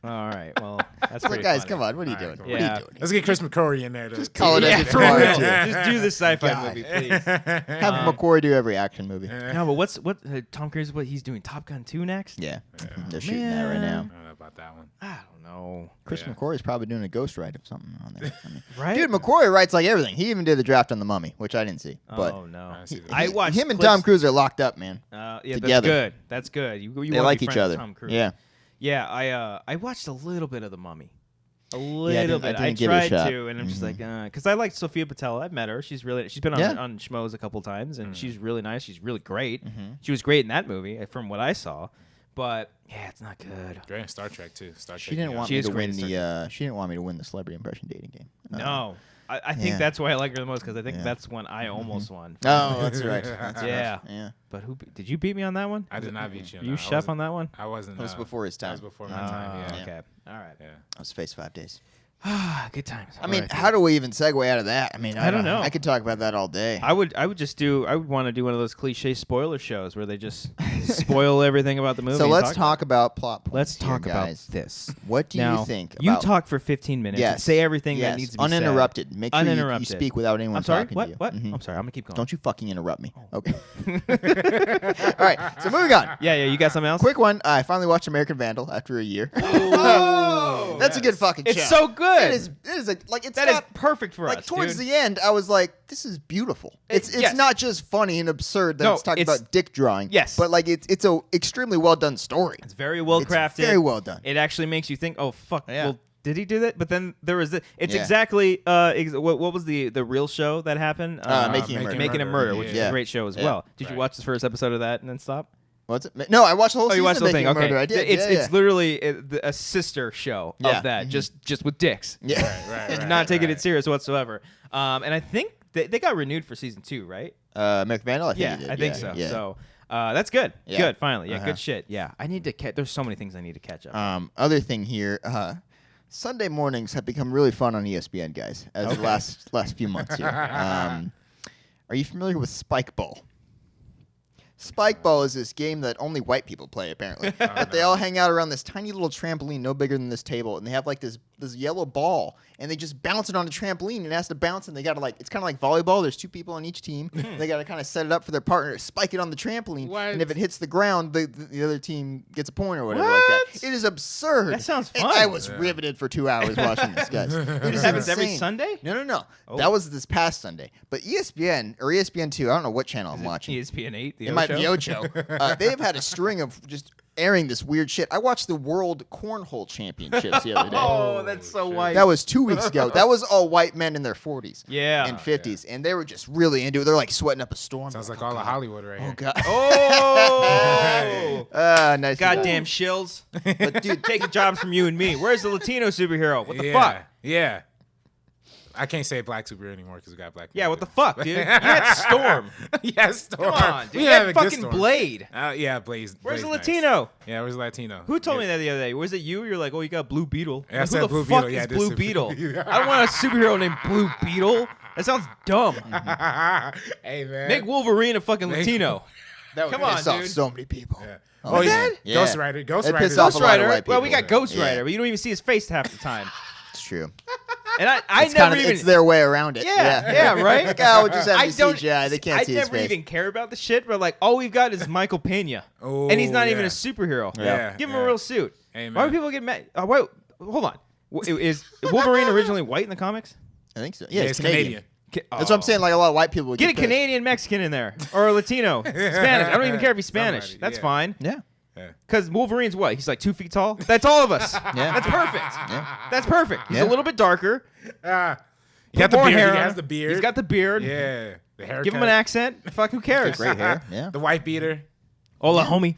All right. Well, that's It's like, pretty guys, funny. come on. What are you All doing? right, What come are on. you Yeah. doing? Let's get Chris McCrory in there. Just call it Yeah, Edge of for Tomorrow, real. too. Just do this sci-fi God. movie, please. Have McCoy do every action movie. No, but what Tom Cruise? What he's doing? Top Gun 2 next? Yeah, they're shooting that right I now. don't know about that one. I don't know. Chris Yeah. McCoy is probably doing a ghost write of something on there. I mean, Right? dude, McCoy writes like everything. He even did the draft on The Mummy, which I didn't see. But Oh no! I see that. I watched him and clips- Tom Cruise are locked up, man. Yeah, together. that's good. That's good. You They wanna like be each friends with other. Tom Cruise. Yeah. Yeah, I watched a little bit of The Mummy. A little didn't- bit. I I didn't give it a tried shot. to, and I'm just like, because I like Sophia Patel. I've met her. She's been on Yeah. on Schmoes a couple times, and she's really nice. She's really great. Mm-hmm. She was great in that movie, from what I saw. But yeah, it's not good. Great in Star Trek too. Star Trek. She didn't want She me is to great win in Star the. She didn't want me to win the celebrity impression dating game. No, I think yeah. that's why I like her the most, because I think Yeah. that's when I almost won. Oh, that's right. That's Yeah. right. Yeah. But did you beat me on that one? I did not beat you. Were you I chef wasn't- on that one? I wasn't. That was before his That time. was before my time. Yeah. Okay. All right. Yeah. I was Face 5 Days. Good times. I mean, Alright. how do we even segue out of that? I mean, I don't know. I could talk about that all day. I would want to do one of those cliche spoiler shows where they just spoil everything about the movie. So and let's about talk about plot points. Let's here, talk about guys. this. What do Now, you think? You about, talk for 15 minutes. Yes. And say everything yes. that needs to be uninterrupted. said. Make sure you Uninterrupted. speak without anyone I'm sorry. talking What? to you. What? Mhm. I'm sorry. I'm gonna keep going. Don't you fucking interrupt me. Okay. All right. So moving on. Yeah. You got something else? Quick one. I finally watched American Vandal after a year. Oh, That's a good fucking show. it's so good. It is. It is it's That is not perfect for like us. towards dude. the end. I was like, this is beautiful. It's yes. not just funny and absurd that No, it's talking it's- about dick drawing. Yes. But like it's a extremely well done story. It's very well It's crafted. very well done. It actually makes you think, oh fuck, Yeah. well, did he do that? But then there was it's Yeah. exactly what was the real show that happened? Making a Murder. Making a Murder, which is Yeah. a great show as Yeah. well. Did you Right. watch the first episode of that and then stop? What's it? No, I watched the whole Oh, season you watched the of whole thing. Making a Okay, Murder. I did. It's yeah, it's literally a sister show Yeah. of that, just with dicks, yeah. Right. not taking it serious whatsoever. And I think they got renewed for season 2, right? American Vandal. I think Yeah, it did. I think yeah, so. Yeah. So that's good. Yeah. Good. Finally, yeah, Uh-huh. good shit. Yeah, I need to. There's so many things I need to catch up. Other thing here. Sunday mornings have become really fun on ESPN, guys. As the last few months here. Are you familiar with Spike Ball? Spike Ball is this game that only white people play, apparently. But they all hang out around this tiny little trampoline, no bigger than this table, and they have like this yellow ball, and they just bounce it on a trampoline, and it has to bounce, and they gotta it's kind of like volleyball. There's 2 people on each team. They gotta kind of set it up for their partner, spike it on the trampoline, What? and if it hits the ground, the other team gets a point or whatever like What? that. It is absurd. That sounds And fun. I was riveted for 2 hours watching this, guys. It is happens every insane. Sunday? No. Oh. That was this past Sunday. But ESPN or ESPN2, I don't know what channel I'm watching. ESPN 8. The It might be Ocho? Ocho. They have had a string of just airing this weird shit. I watched the World Cornhole Championships the other day. Oh, that's so shit. white. That was 2 weeks ago. That was all white men in their 40s Yeah. and 50s, and they were just really into it. They're like sweating up a storm. Sounds They're like all of Hollywood right oh here. god, Oh. nice. Goddamn shills. But dude, Taking jobs from you and me. Where's the Latino superhero? What the yeah. fuck? Yeah. I can't say black superhero anymore because we got black. Yeah, people what the too. fuck, dude? You had Storm. Yes, Storm. Come on, dude. We You have had a good fucking Storm. Blade. Yeah, Blaze. Where's the Blaze nice. Latino? Yeah, where's the Latino? Who told me that the other day? Was it you? You're like, oh, you got Blue Beetle. Yeah, I Like, said who the Blue fuck Beetle. Yeah, I is did Blue say Beetle? Blue Beetle. I don't want a superhero named Blue Beetle. That sounds dumb. Hey man. Make Wolverine a fucking Latino. that would Come on, piss off dude. so many people. Yeah. Oh, Oh, yeah. yeah. Yeah. Ghost Rider. Ghost That Rider. pissed off Ghost a lot of Rider. white Well, we people. got Ghost Yeah. Rider, but you don't even see his face half the time. It's true. And I It's never kinda, even. it's their way around it. Yeah, right? Like, oh, we'll just have I the don't. CGI. They can't I see his never face. even care about the shit, but like, all we've got is Michael Pena, Oh, and he's not even yeah. a superhero. Yeah. Give him yeah. a real suit. Hey, man. Why would people get mad? Wait, hold on. Is Wolverine originally white in the comics? I think so. Yeah, Yeah, it's Canadian. That's what I'm saying. Like a lot of white people would Get a get pissed. Canadian Mexican in there or a Latino, Spanish. I don't even care if he's Spanish. Somebody, That's yeah. fine. Yeah. Because Wolverine's what? He's like 2 feet tall. That's all of us. Yeah. That's perfect. Yeah. That's perfect. He's Yeah. a little bit darker. He got Put the more beard. hair He on has him. the beard. He's got the beard. Yeah. The haircut. Give him an accent. Fuck, who cares? Great hair. Yeah. The white beater. Hola, homie.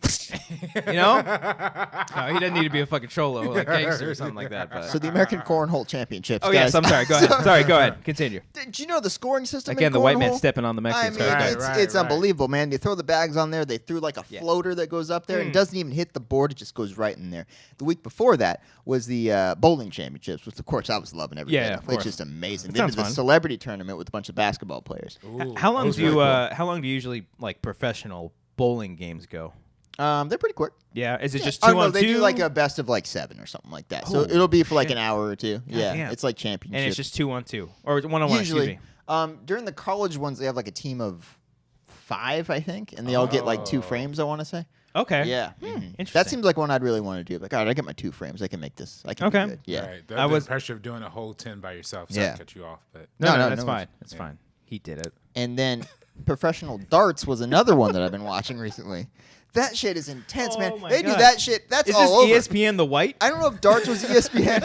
You know? No, he doesn't need to be a fucking cholo like gangster or something like that. But. So the American Cornhole Championships. Oh, guys. yes. I'm sorry. Go ahead. Sorry. Go ahead. Continue. Did you know the scoring system? Again, in the white man cornhole? stepping on the I Mexicans. mean, Go ahead. it's unbelievable, man. You throw the bags on there. They threw like a floater that goes up there and doesn't even hit the board. It just goes right in there. The week before that was the bowling championships, which of course I was loving every day. Yeah, of It's course. just amazing. That They sounds did the fun. celebrity tournament with a bunch of basketball players. Ooh, How that long was do you really cool. how long do you usually like professional bowling games go? They're pretty quick. Yeah, is it just Oh, 2 no, on 2? they do like a best of like 7 or something like that. So Holy it'll be for like an hour or two. Yeah, damn. it's like championship. and it's just 2 on 2 or 1-on-1. Usually, Excuse me. during the college ones, they have like a team of 5, I think, and they all get like 2 frames. I want to say. Okay. Yeah, Interesting. that seems like one I'd really want to do. Like, all right, I get my 2 frames. I can make this. I can Okay. do good. Yeah. Right. I was- The pressure of doing a whole 10 by yourself. So Yeah. I cut you off, but No, No, that's no fine. worries. That's fine. He did it. And then professional darts was another one that I've been watching recently. That shit is intense, man. Oh my They do God. that shit. That's Is all this over. ESPN the white? I don't know if darts was ESPN.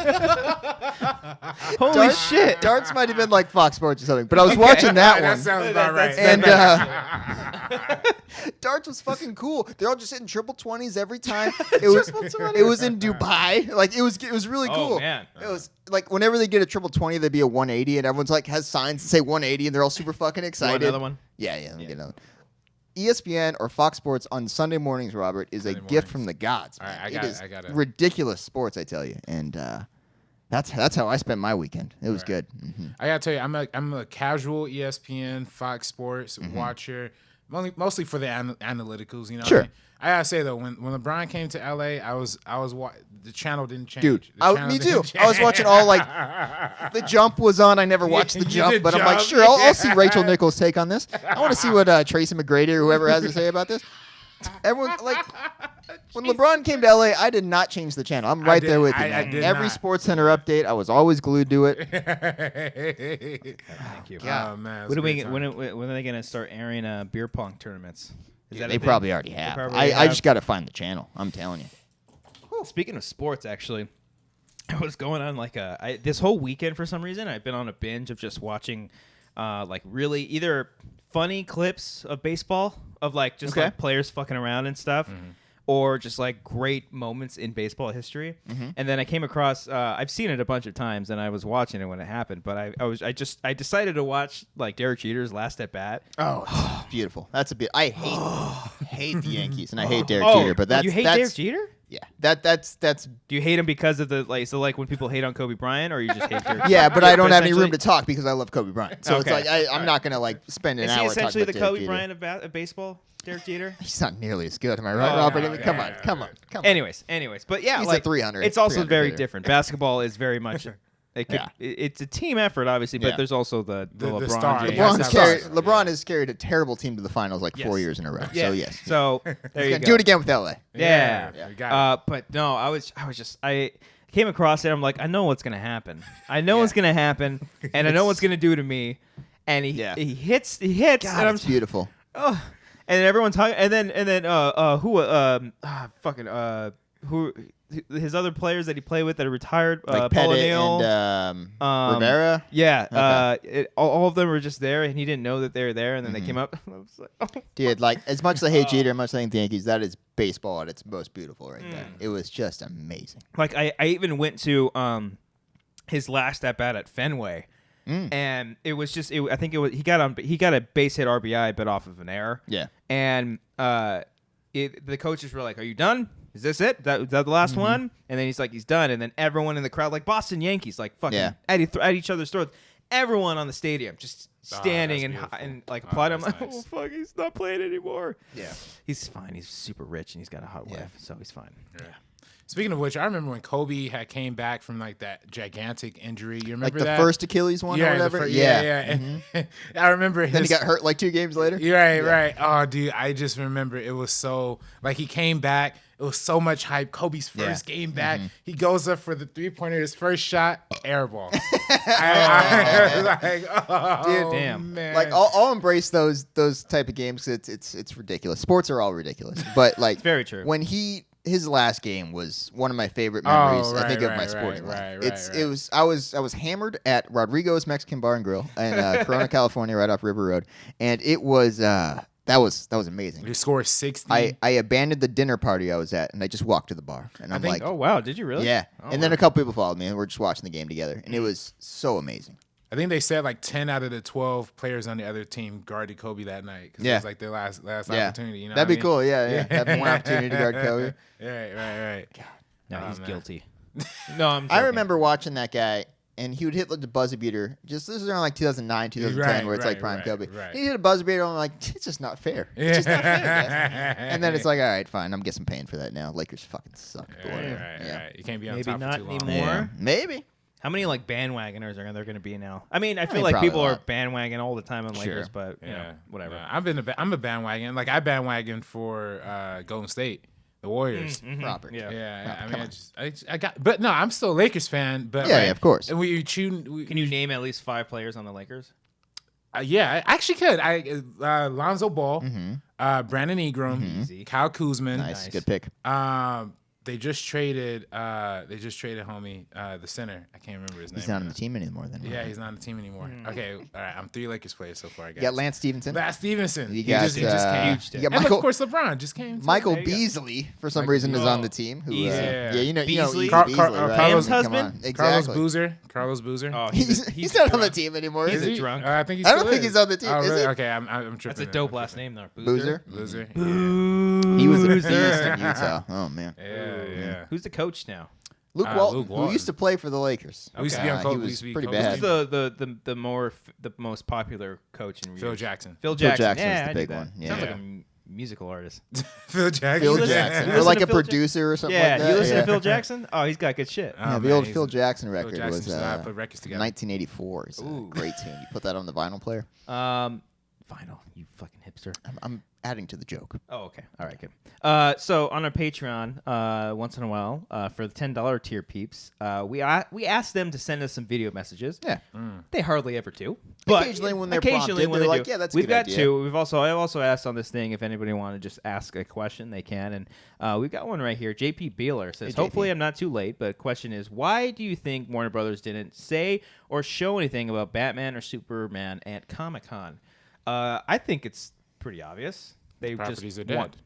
Holy darts, shit. Darts might have been like Fox Sports or something. But I was watching that that one. sounds about right. And darts was fucking cool. They're all just hitting triple 20s every time. It was in Dubai. Like it was really Oh, cool. man. It was like whenever they get a triple 20, there'd be a 180, and everyone's like has signs that say 180, and they're all super fucking excited. another one? Yeah. Let me get another one. ESPN or Fox Sports on Sunday mornings, Robert, is a Sunday gift mornings. from the gods. All Man. right, It is I got it. ridiculous sports, I tell you, and that's how I spent my weekend. It was good. I gotta tell you, I'm a casual ESPN, Fox Sports watcher, mostly for the analyticals. You know, Sure. I gotta say though, when LeBron came to LA, the channel didn't change. Dude, The channel me didn't too. I was change. watching all like the jump was on. I never watched the You jump, did but I'm like, Jump? sure, I'll see Rachel Nichols' take on this. I want to see what Tracy McGrady or whoever has to say about this. Everyone like when LeBron came to LA, I did not change the channel. I'm right there with you. I man. did Every not. Sports Center update, I was always glued to it. Thank you. Oh man, When are they going to start airing beer pong tournaments? Is that a They thing? probably already have. probably I have. just got to find the channel. I'm telling you. Speaking of sports, actually, I was going on like this whole weekend for some reason. I've been on a binge of just watching, like really either funny clips of baseball of like just Okay. like players fucking around and stuff, or just like great moments in baseball history. And then I came across, I've seen it a bunch of times, and I was watching it when it happened. But I decided to watch like Derek Jeter's last at bat. Oh, beautiful. That's a bit. I hate the Yankees, and I hate Derek Oh, Jeter. But that's you hate that's, Derek Jeter? Yeah, that's Do you hate him because of the like when people hate on Kobe Bryant, or you just hate Derek? yeah. But I don't have any room essentially- to talk because I love Kobe Bryant. So Okay. it's like I'm not gonna like spend an Is hour he talking essentially about the Derek Kobe Jeter. Bryant of baseball, Derek Jeter? He's not nearly as good. Am I right, Oh, Robert? no, I mean, yeah, come on. Anyways, but yeah, He's a like 300 It's also 300 very hitter. different. Basketball is very much. It's a team effort, obviously, but Yeah. there's also the The LeBron star, James. yeah. LeBron has carried a terrible team to the finals like 4 Yes. years in a row. Yeah. So yes, So there He's you gonna go. do it again with LA. Yeah. we got But no, I came across it. I'm like, I know what's gonna happen. I know what's gonna happen, and I know what's gonna do to me. And he hits, and God, I'm it's beautiful. oh, and everyone's talking, and then who his other players that he played with that are retired, Like Paul Pettit O'Neill, and Rivera. yeah, all of them were just there, and he didn't know that they were there, and then they came up. I was like, oh. Dude, like as much as I hate Jeter, as much as I think the Yankees, that is baseball at its most beautiful right there. It was just amazing. Like I even went to his last at bat at Fenway, and it was just I think it was he got a base hit RBI but off of an error. Yeah. And the coaches were like, "Are you done? Is this it? That the last one?" And then he's like, "He's done." And then everyone in the crowd, like Boston Yankees, like fucking Yeah. at each other's throats. Everyone on the stadium just standing that's and beautiful. like applauding. I'm that's like, nice. "Oh fuck, he's not playing anymore." Yeah. He's fine. He's super rich and he's got a hot wife, so he's fine. Yeah. Speaking of which, I remember when Kobe had came back from like that gigantic injury. You remember Like the that? first Achilles one or the whatever? yeah. And I remember his, Then he got hurt like 2 games later? Right. Oh, dude, I just remember it was so like he came back It was so much hype. Kobe's first game back. He goes up for the 3-pointer, his first shot, airball. I was like, oh, Dude, damn. man. Like I'll embrace those type of games. It's ridiculous. Sports are all ridiculous, but like Very true. When his last game was one of my favorite memories. I think of my right, sporting right, life. right. It was I was hammered at Rodrigo's Mexican Bar and Grill in Corona, California, right off River Road, and it was that was amazing. He scored 60. I abandoned the dinner party I was at, and I just walked to the bar, and I'm like, Oh wow, did you really? yeah. Oh, And then a couple people followed me, and we're just watching the game together, and it was so amazing. I think they said like 10 out of the 12 players on the other team guarded Kobe that night. Because it was like their last opportunity. You know That'd what be cool. Yeah. Have one opportunity to guard Kobe. Right. No, he's man. guilty. No, I'm. I joking. remember watching that guy, and he would hit like the buzzer beater. This is around like 2009, 2010, where it's like prime Kobe. Right. He hit a buzzer beater, and I'm like, it's just not fair. It's just not fair, guys. And then it's like, all right, fine, I'm getting paying for that now. Lakers fucking suck. But whatever. Right. You can't be on Maybe top not for too long. anymore. Yeah, maybe. How many like bandwagoners are there going to be now? I mean, I feel mean, like probably people a are lot. bandwagon all the time in Sure. Lakers, but you know, Yeah, whatever. No, I'm a bandwagon. Like I bandwagon for Golden State, the Warriors. Robert. Yeah. Yeah, come I on. mean, I got, but no, I'm still a Lakers fan. But Yeah, like, yeah, of course. And we choose. Can you name at least 5 players on the Lakers? Yeah, I actually could. Lonzo Ball, Brandon Ingram, Easy. Kyle Kuzma. Nice. Good pick. They just traded homie, the center. I can't remember his name. He's not on the team anymore then. Yeah, he's not on the team anymore. Okay, all right. I'm 3 Lakers players so far. I guess. You got Lance Stevenson. Lance Stevenson. You He got, just came. you got And Michael, of course, LeBron just came. too. Michael There you go. Beasley, for some Michael reason, is on Beasley. the team. Who, Beasley. Yeah. you know Beasley. Beasley, Carlos' right? I mean, come husband? on. Exactly. Carlos Boozer. Oh, He's not on the team anymore. He's is a he? drunk. I think he's I don't still think is. he's on the team, Oh, is really? he? Okay, I'm tripping. That's a dope last name, though. Boozer. Loser. He was a beast in Utah. Oh man. Yeah. Who's the coach now? Luke Walton, Luke who Walton. used to play for the Lakers. We used to be on He Kobe. was pretty Kobe's bad. team. Who's the most popular coach in Phil Jackson. Phil Phil Jackson. Jackson's Yeah, the I knew big that. one. Yeah. Sounds like Yeah. a musical artist. Phil Jackson. Phil listen- Jackson, you or listen like to a Phil producer or something Yeah, like that. you listen yeah. to Phil Jackson? Oh, he's got good shit. Oh, Yeah, the man, old he's Phil a- Jackson record Jackson was used to know how to put records together. 1984. It's a Ooh. great tune. You put that on the vinyl player. Vinyl, you fucking hipster. I'm adding to the joke. Oh, okay. All right, good. So on our Patreon, once in a while, for the $10 tier peeps, we ask them to send us some video messages. Yeah. They hardly ever do. But Occasionally when they're occasionally prompted, when they're they like, do. yeah, that's a We've good got idea. 2. I've also asked on this thing if anybody want to just ask a question, they can. And we've got one right here. JP Beeler says, Hey, JP. hopefully I'm not too late, but question is, why do you think Warner Brothers didn't say or show anything about Batman or Superman at Comic-Con? I think it's pretty obvious. They Properties just are want- dead.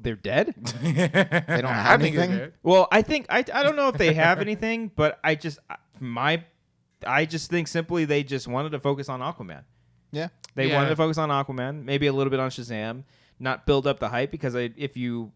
They're dead? They don't I have think it's anything. dead. Well, I think I don't know if they have anything, but I just think simply they just wanted to focus on Aquaman. Yeah. They Yeah. wanted to focus on Aquaman, maybe a little bit on Shazam, not build up the hype because if you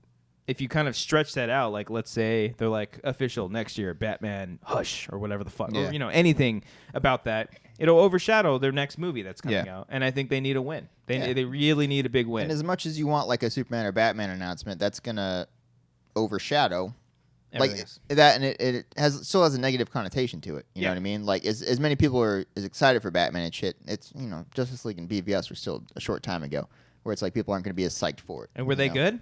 kind of stretch that out, like let's say they're like official next year, Batman Hush or whatever the fuck, Yeah. or anything about that, it'll overshadow their next movie that's coming Yeah. out, and I think they need a win. Yeah. They really need a big win. And as much as you want like a Superman or Batman announcement, that's gonna overshadow Everything like else. that, and it still has a negative connotation to it. You know Yeah. what I mean? Like as many people are as excited for Batman and shit, it's Justice League and BVS were still a short time ago, where it's like people aren't going to be as psyched for it. And were you they know? good?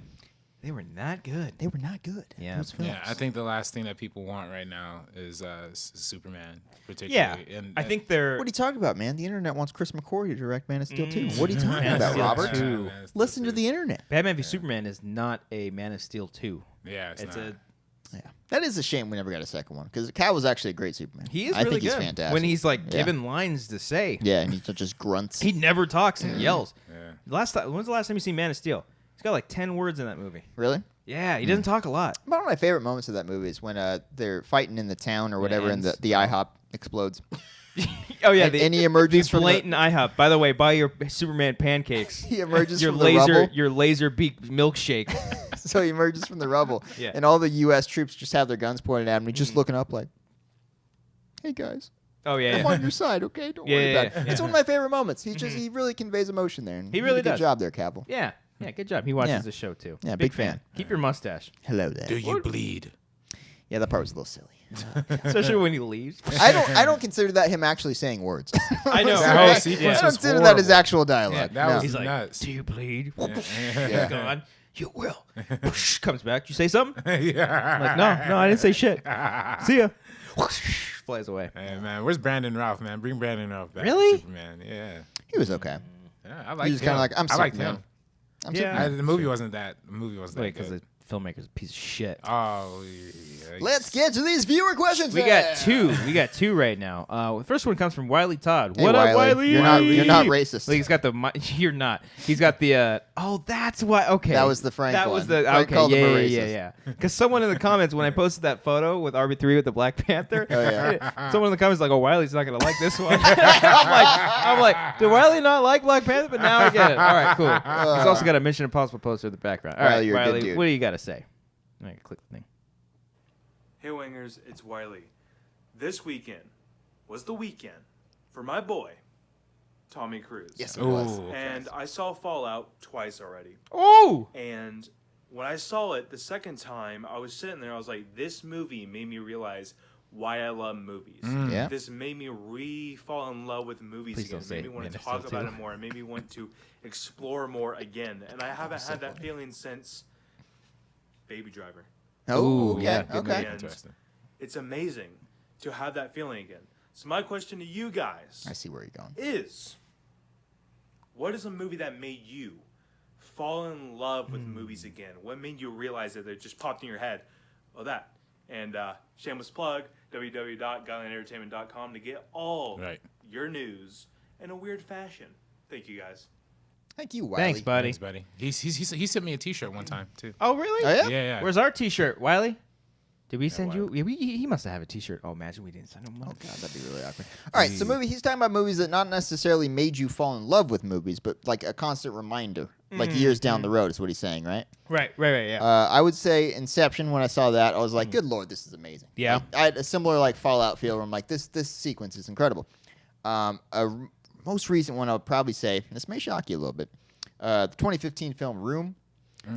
They were not good. They were not good. Yeah. Those films. Yeah, I think the last thing that people want right now is Superman, Yeah, particularly. And I think they're. What are you talking about, man? The internet wants Chris McCoy to direct Man of Steel 2. What are you Man talking of about, Steel Robert? 2. Listen to the internet. Batman v Superman is not a Man of Steel 2. Yeah, it's not. Yeah, that is a shame we never got a second one because Cal was actually a great Superman. He is I really think good. he's fantastic When he's like Yeah. given lines to say. Yeah, and he just grunts. He never talks and yells. Yeah. When's the last time you seen Man of Steel? He's got like 10 words in that movie. Really? Yeah, he doesn't talk a lot. One of my favorite moments of that movie is when they're fighting in the town or whatever, and ends. the IHOP explodes. Oh yeah, And he emerges from the- blatant IHOP. By the way, buy your Superman pancakes. He emerges your from the laser, rubble. your laser beak milkshake. So he emerges from the rubble, Yeah. and all the U.S. troops just have their guns pointed at him. He's just looking up like, "Hey guys, Oh yeah, I'm on your side, okay? Don't Yeah, worry yeah, about it." yeah. It's one of my favorite moments. He really conveys emotion there. And He you really did a does. Good job there, Cavill. yeah, good job. He watches Yeah. the show too. Yeah, big fan. Keep your mustache, Hello there. Do you bleed? Yeah, that part was a little silly. especially when he leaves. I don't consider that him actually saying words. I know. That right? whole sequence I don't was consider that his horrible. actual dialogue. Yeah, that No. was He's like, nuts. "Do you bleed?" Yeah. Gone. You will. Comes back. You say something? Yeah. I'm like, no, I didn't say shit. See ya. Flies away. Hey man, where's Brandon Routh, man? Bring Brandon Routh back. Really? Superman. Yeah. He was okay. Yeah, I He like was him. kind of like, I'm I liked Superman. him. I'm Yeah. Superman. The movie wasn't that. The movie wasn't Wait, that because good. the filmmaker's a piece of shit. Oh, yeah. Let's get to these viewer questions. We got two. We got two right now. The first one comes from Wiley Todd. Hey, what up, Wiley? You're not racist. Like, he's got the. You're not. He's got the. Oh, that's why. Okay. That was the Frank That one. was the. Frank Okay. called him a Yeah. racist. Because someone in the comments when I posted that photo with RB3 with the Black Panther, Oh, yeah. someone in the comments like, "Oh, Wiley's not gonna like this one." I'm like, did Wiley not like Black Panther? But now I get it. All right, cool. He's also got a Mission Impossible poster in the background. All right, Wiley, you're a good dude. what do you got to say? All right, click the thing. Hey Wingers, it's Wiley. This weekend was the weekend for my boy, Tommy Cruise. Yes, it was. Ooh. And I saw Fallout twice already. Oh. And when I saw it the second time, I was sitting there, I was like, this movie made me realize why I love movies. Yeah. This made me fall in love with movies Please again. don't It made say me want to Man of talk Steel about 2. it more. It made me want to explore more again. And I haven't had that feeling since Baby Driver. Oh, Ooh, okay. yeah, good Okay. movie. Interesting. It's amazing to have that feeling again. So my question to you guys I see where you're going. is, what is a movie that made you fall in love with movies again? What made you realize that it just popped in your head? Well, that. And shameless plug, www.guylandentertainment.com to get all Right. your news in a weird fashion. Thank you, guys. Thank you, Wiley. Thanks, buddy. Thanks, buddy. He sent me a T-shirt one time too. Oh, really? Oh, yeah? Yeah. Where's our T-shirt, Wiley? Did we send Wiley. you? Yeah, he must have a T-shirt. Oh, imagine we didn't send him one. Oh, God, that'd be really awkward. All right, so he's talking about movies that not necessarily made you fall in love with movies, but like a constant reminder, like years down the road is what he's saying, right? Right, yeah. I would say Inception, when I saw that, I was like, good Lord, this is amazing. Yeah. Like, I had a similar like Fallout feel where I'm like, this sequence is incredible. Most recent one I would probably say, and this may shock you a little bit, the 2015 film Room.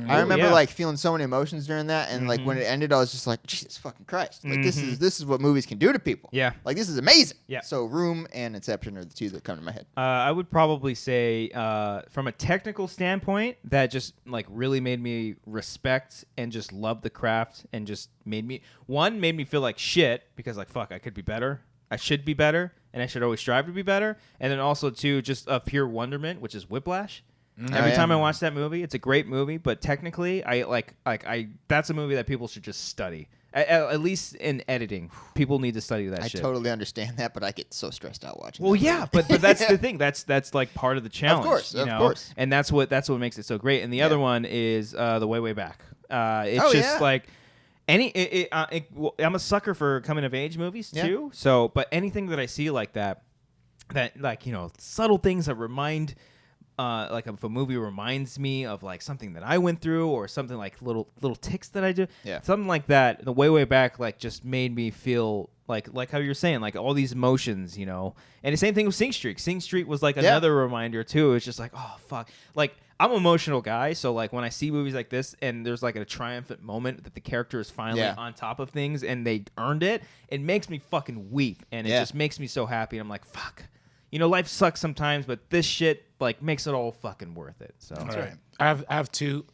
I remember yeah. like feeling so many emotions during that, and like when it ended, I was just like, Jesus fucking Christ! Like this is what movies can do to people. Yeah. like this is amazing. Yeah. So Room and Inception are the two that come to my head. I would probably say, from a technical standpoint, that just like really made me respect and just love the craft, and just made me feel like shit because like fuck, I could be better. I should be better, and I should always strive to be better. And then also too, just of pure wonderment, which is Whiplash. Every time I watch that movie, it's a great movie, but technically, I that's a movie that people should just study. At least in editing, people need to study that I shit. totally understand that, but I get so stressed out watching. Well, that yeah, movie. but that's the thing. That's like part of the challenge. course, you of know? course. And that's what makes it so great. And the other one is the Way Back. It's just like I'm a sucker for coming of age movies too. So, but anything that I see like that like subtle things that remind. Like if a movie reminds me of like something that I went through, or something like little ticks that I do, something like that. The Way Back like just made me feel like how you're saying, like all these emotions, And the same thing with Sing Street. Sing Street was like another reminder too. It's just like, oh fuck, like I'm an emotional guy, so like when I see movies like this and there's like a triumphant moment that the character is finally on top of things and they earned it, it makes me fucking weep, and it just makes me so happy. I'm like, fuck. Life sucks sometimes, but this shit like makes it all fucking worth it. So That's right. I have two.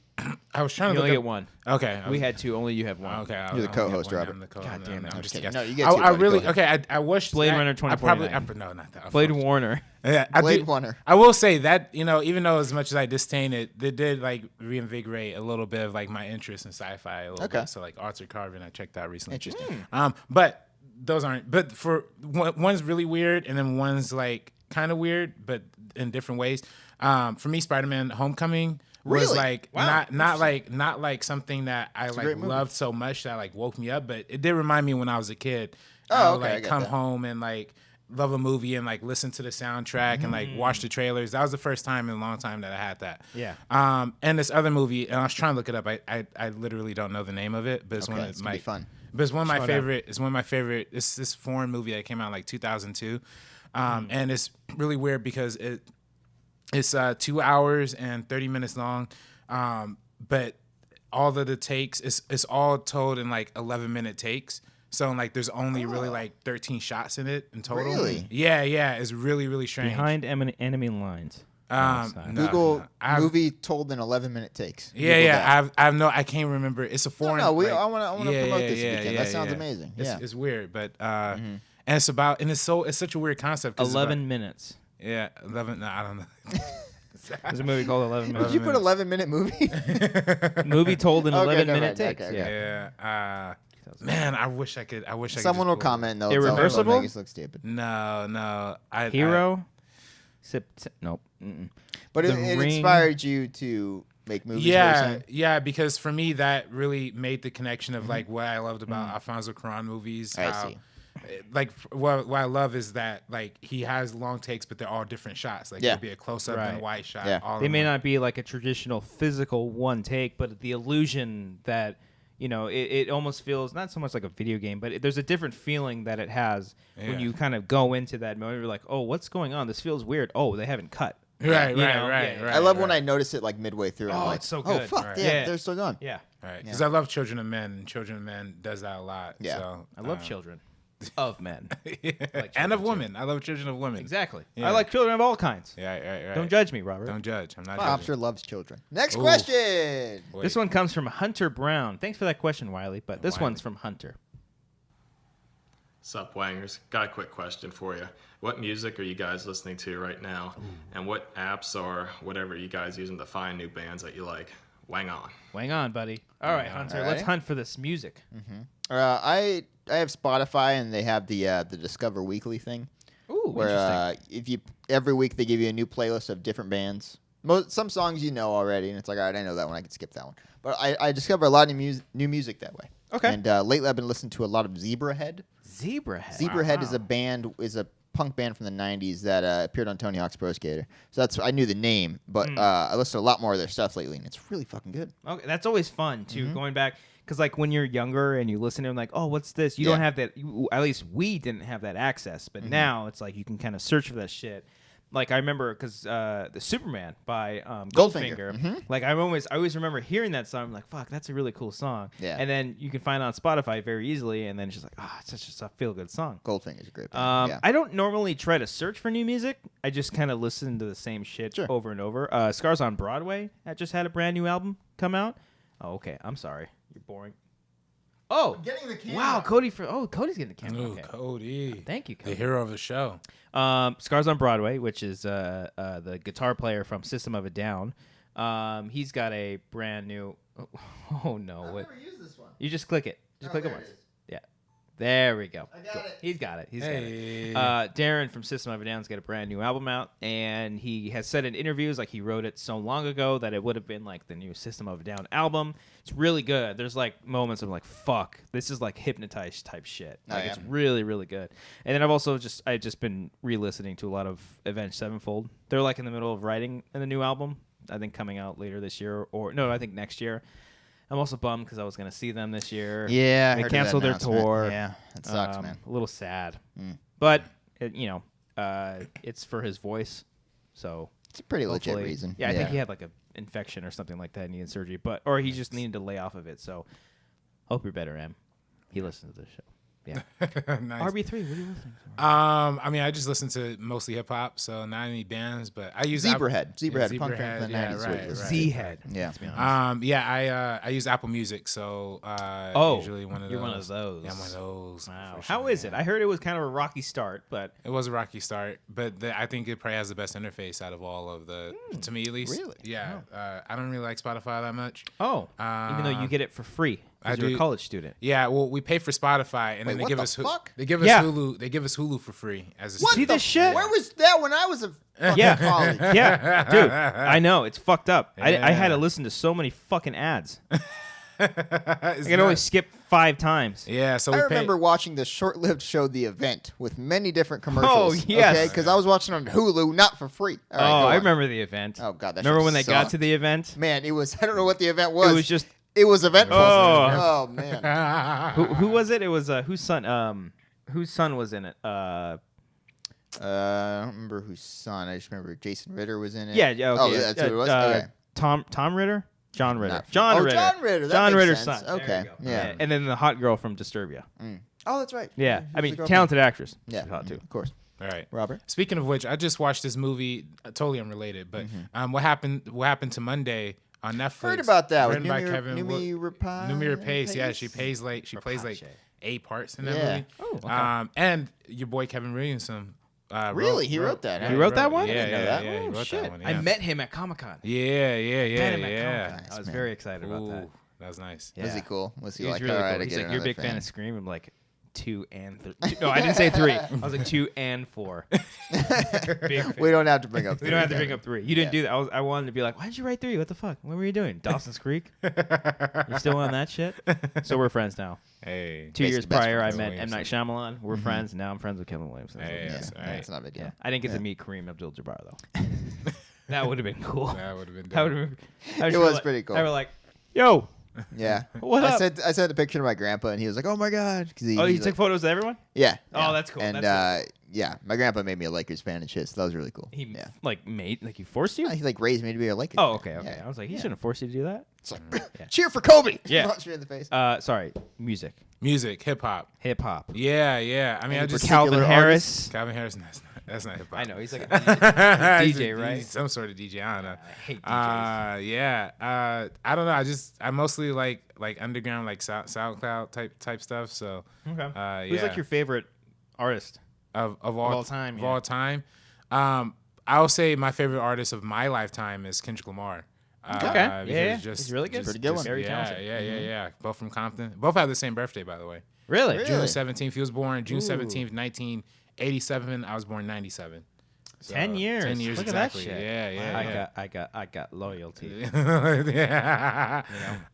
I was trying you to only look get one. Okay. We had two. Only you have one. Okay. You're the co-host, Robert. God damn it. I'm just a kidding. guest. No, you get two, I buddy. really Go ahead. I wish Blade that- Runner I probably 2049. no, not that. Blade Warner. Yeah, Blade Runner. I will say that even though as much as I disdain it, they did like reinvigorate a little bit of like my interest in sci-fi a little bit. So like Arthur Carvin, I checked out recently. Interesting. But those aren't. But for one's really weird, and then one's like kind of weird, but in different ways. For me, Spider-Man: Homecoming was Really? like Wow. not like something that I a like great movie. loved so much that like woke me up, but it did remind me when I was a kid. Oh, I would, okay, I like get come that. home and like love a movie and like listen to the soundtrack and like watch the trailers. That was the first time in a long time that I had that. Yeah. And this other movie, and I was trying to look it up. I literally don't know the name of it, but it's Okay, one it's of gonna my be fun. But it's one of my Show it favorite. It's one of my favorite. It's this foreign movie that came out in like 2002, and it's really weird because it's 2 hours and 30 minutes long, but all of the takes it's all told in like 11-minute takes. So like there's only really like 13 shots in it in total. Really? Yeah. It's really really strange. Behind enemy lines. it's not. Google I've- movie told in 11-minute takes. Yeah, Google yeah. that. I have no. I can't remember. It's a foreign. No, like- I want to promote this yeah, weekend. yeah, That sounds yeah. amazing. It's weird, but and it's about and it's such a weird concept. 'cause it's 11 minutes. about- yeah, 11. No, I don't know. There's a movie called 11 Did Minutes. you put 11-minute movie? movie told in Okay, 11 never minute mind. takes. Okay, Yeah. Yeah. Man, I wish I could. Someone will comment. They'll Irreversible? make us look stupid. No. Hero. Nope. Mm-mm. But The it Ring. inspired you to make movies. what you're Yeah, saying? yeah, because for me that really made the connection of like what I loved about Alfonso Cuarón movies. I how- see. Like what I love is that like he has long takes, but they're all different shots. Like Yeah. it'd be a close up and a Right. wide shot. Yeah. all They in may one. not be like a traditional physical one take, but the illusion that it almost feels not so much like a video game, but there's a different feeling that it has when Yeah. you kind of go into that moment. You're like, oh, what's going on? This feels weird. Oh, they haven't cut. Right, You know, right. yeah. I love when I notice it like midway through. and I'm Oh, like, it's so Oh good. fuck! Right. Yeah, Yeah. they're still going. Yeah, Right, because I love Children of Men, and Children of Men does that a lot. Yeah. So, I love children of men. and of children, women. I love Children of Women. Exactly. Yeah. I like children of all kinds. Yeah, right. Don't judge me, Robert. Don't judge. I'm not Bob judging. sure loves children. Next Ooh. question. Wait. This one comes from Hunter Brown. Thanks for that question, Wiley. But this Wiley. one's from Hunter. Sup, Wangers? Got a quick question for you. What music are you guys listening to right now? And what apps or whatever you guys using to find new bands that you like? Wang on. Wang on, buddy. All right, Hunter. All Let's right. hunt for this music. I have Spotify and they have the Discover Weekly thing. Ooh, Where interesting. if you every week they give you a new playlist of different bands. Some songs you know already, and it's like, all right, I know that one. I can skip that one. But I discover a lot of new music that way. Okay. And lately I've been listening to a lot of Zebrahead. Zebrahead. Zebrahead is Wow. is a punk band from the '90s that appeared on Tony Hawk's Pro Skater. So I knew the name, but I listened to a lot more of their stuff lately, and it's really fucking good. Okay, that's always fun too. Going back, because like when you're younger and you listen to them, like, oh, what's this? You don't have that. At least we didn't have that access, but now it's like you can kind of search for that shit. Like I remember because the Superman by Goldfinger. Like I always remember hearing that song. I'm like, fuck, that's a really cool song. Yeah. And then you can find it on Spotify very easily, and then it's just like, it's such a feel good song. Goldfinger's a great band. Yeah. I don't normally try to search for new music. I just kind of listen to the same shit Sure. over and over. Scars on Broadway that just had a brand new album come out. Oh, okay. I'm sorry. You're boring. Oh, Getting the camera. wow, Cody's getting the camera. Ooh, Okay. Cody. Thank you, The Cody. hero of the show. Scars on Broadway, which is the guitar player from System of a Down. He's got a brand new. Oh no! What? used this one. You just click it. Just click it there it once. is. Yeah. There we go. I got Cool. it. He's got it. He's Hey. got it. Darren from System of a Down's got a brand new album out, and he has said in interviews like he wrote it so long ago that it would have been like the new System of a Down album. It's really good. There's like moments of like, fuck, this is like hypnotized type shit. Oh, Like yeah. it's really, really good. And then I've just been re-listening to a lot of Avenged Sevenfold. They're like in the middle of writing the new album. I think coming out later this year, or no, I think next year. I'm also bummed because I was going to see them this year. Yeah, I they heard of that canceled their announcement. tour. Yeah, it sucks, man. A little sad, but it's for his voice, so It's a pretty legit hopefully- reason. Yeah, I think he had like a infection or something like that, and needed surgery, or he just needed to lay off of it. So, hope you're better, Em. He listens to this show. Yeah. Nice. RB3, what are you listening to? I mean, I just listen to mostly hip hop, so not any bands, but I use Zebrahead. Yeah, Zebrahead, punk band from the yeah, 90s. right, right. Z-Head. Yeah. Let's be honest. I use Apple Music, so usually one of those. you're one of those. Yeah, I'm one of those. Wow. for How sure, is it? yeah. I heard it was kind of a rocky start, but It was a rocky start, but I think it probably has the best interface out of all of the, to me at least. Really? Yeah. I don't really like Spotify that much. even though you get it for free I because you're a do- college student. Yeah, well, we pay for Spotify, and Wait, then they what give the us fuck? they give us Yeah. Hulu. They give us Hulu for free as a What See student. the this shit? Where was that when I was a fucking Yeah. college? Yeah, dude, I know it's fucked up. I had to Yeah. listen to so many fucking ads. I It's can only nuts. skip 5 times. Yeah, so I we remember pay. watching the short-lived show The Event with many different commercials. Oh, yes. Okay, because I was watching on Hulu, not for free. All right, go I on. remember the event. Oh, God, that remember shit when they got sucked. to the event? Man, it was. I don't know what the event was. It was just It was eventful. Oh. Oh man. who was it? It was whose son? Whose son was in it? I don't remember whose son. I just remember Jason Ritter was in it. Yeah, yeah. Okay. Oh, that's who it was. Okay. Tom Ritter. John Ritter. Not- John oh, Ritter. John Ritter. That John makes Ritter's sense. son. There Okay. you go. Yeah. And then the hot girl from Disturbia. Oh, that's right. Yeah. Who's I mean, the girl talented actress. from- Yeah. She's hot too. Of course. All right, Robert. Speaking of which, I just watched this movie, totally unrelated, but what happened to Monday on Netflix? Heard about that with Written by Kevin Numi Rapace. Yeah, she plays like Rapace. 8 parts in that Yeah. movie. Oh, okay. And your boy Kevin Williamson. Really? He wrote that, huh? He wrote that one? Yeah, I didn't know that. he Oh, wrote shit. that one. I Yeah. met him at Comic-Con. Yeah. Met him at Yeah. Comic-Con. I was man. very excited about that. Ooh, that was nice. Yeah. Was he cool? Was he He was like, really all right, cool. I He's get like, you're a another big fan fan. of Scream? I'm like, 2 and 3. No, I didn't say 3. I was like 2 and 4. Big fan. We don't have to bring up. We don't have to bring up 3. You didn't do that. I wanted to be like, why did you write 3? What the fuck? What were you doing? Dawson's Creek? You still on that shit? So we're friends now. Hey. 2 years best prior, I friends. met M. Williamson. Night Shyamalan. We're friends. And now I'm friends with Kevin Williamson. Hey, Yeah, yes, all right. it's not a big deal. Yeah. I didn't get to meet Kareem Abdul-Jabbar, though. That would have been cool. That would have been That would dope. have been. It was pretty cool. I was like, yo. Yeah. What I up? sent a picture to my grandpa, and he was like, "Oh my god!" Cause Oh, you he's took like, photos of everyone? Yeah. Oh, yeah. that's cool. And That's yeah, my grandpa made me a Lakers fan and shit, so that was really cool. He yeah. he forced you? He like raised me to be a Lakers. Oh, fan. okay. Yeah. I was like, he Yeah. shouldn't have forced you to do that. It's like, cheer for Kobe. Yeah. Punch me in the face. Sorry, music, Music, hip hop. hip hop. Yeah. I mean, Any I just particular Calvin Harris. Calvin Harris. That's not hip hop. I know he's like a DJ, He's right? He's some sort of DJ. I don't know. I hate DJs. Yeah. I don't know. I mostly like underground, like SoundCloud type stuff. So Okay. yeah. Who's like your favorite artist? of all time, Of yeah. all time. I'll say my favorite artist of my lifetime is Kendrick Lamar. Okay. Because Yeah. just- He's really good. Pretty good one. Very yeah, talented. Yeah. Both from Compton. Both have the same birthday, by the way. Really? Really? June 17th. He was born June Ooh. 17th, 1987. I was born 97. So, 10 years. 10 years Look exactly. at that shit. Yeah. I got loyalty. Yeah.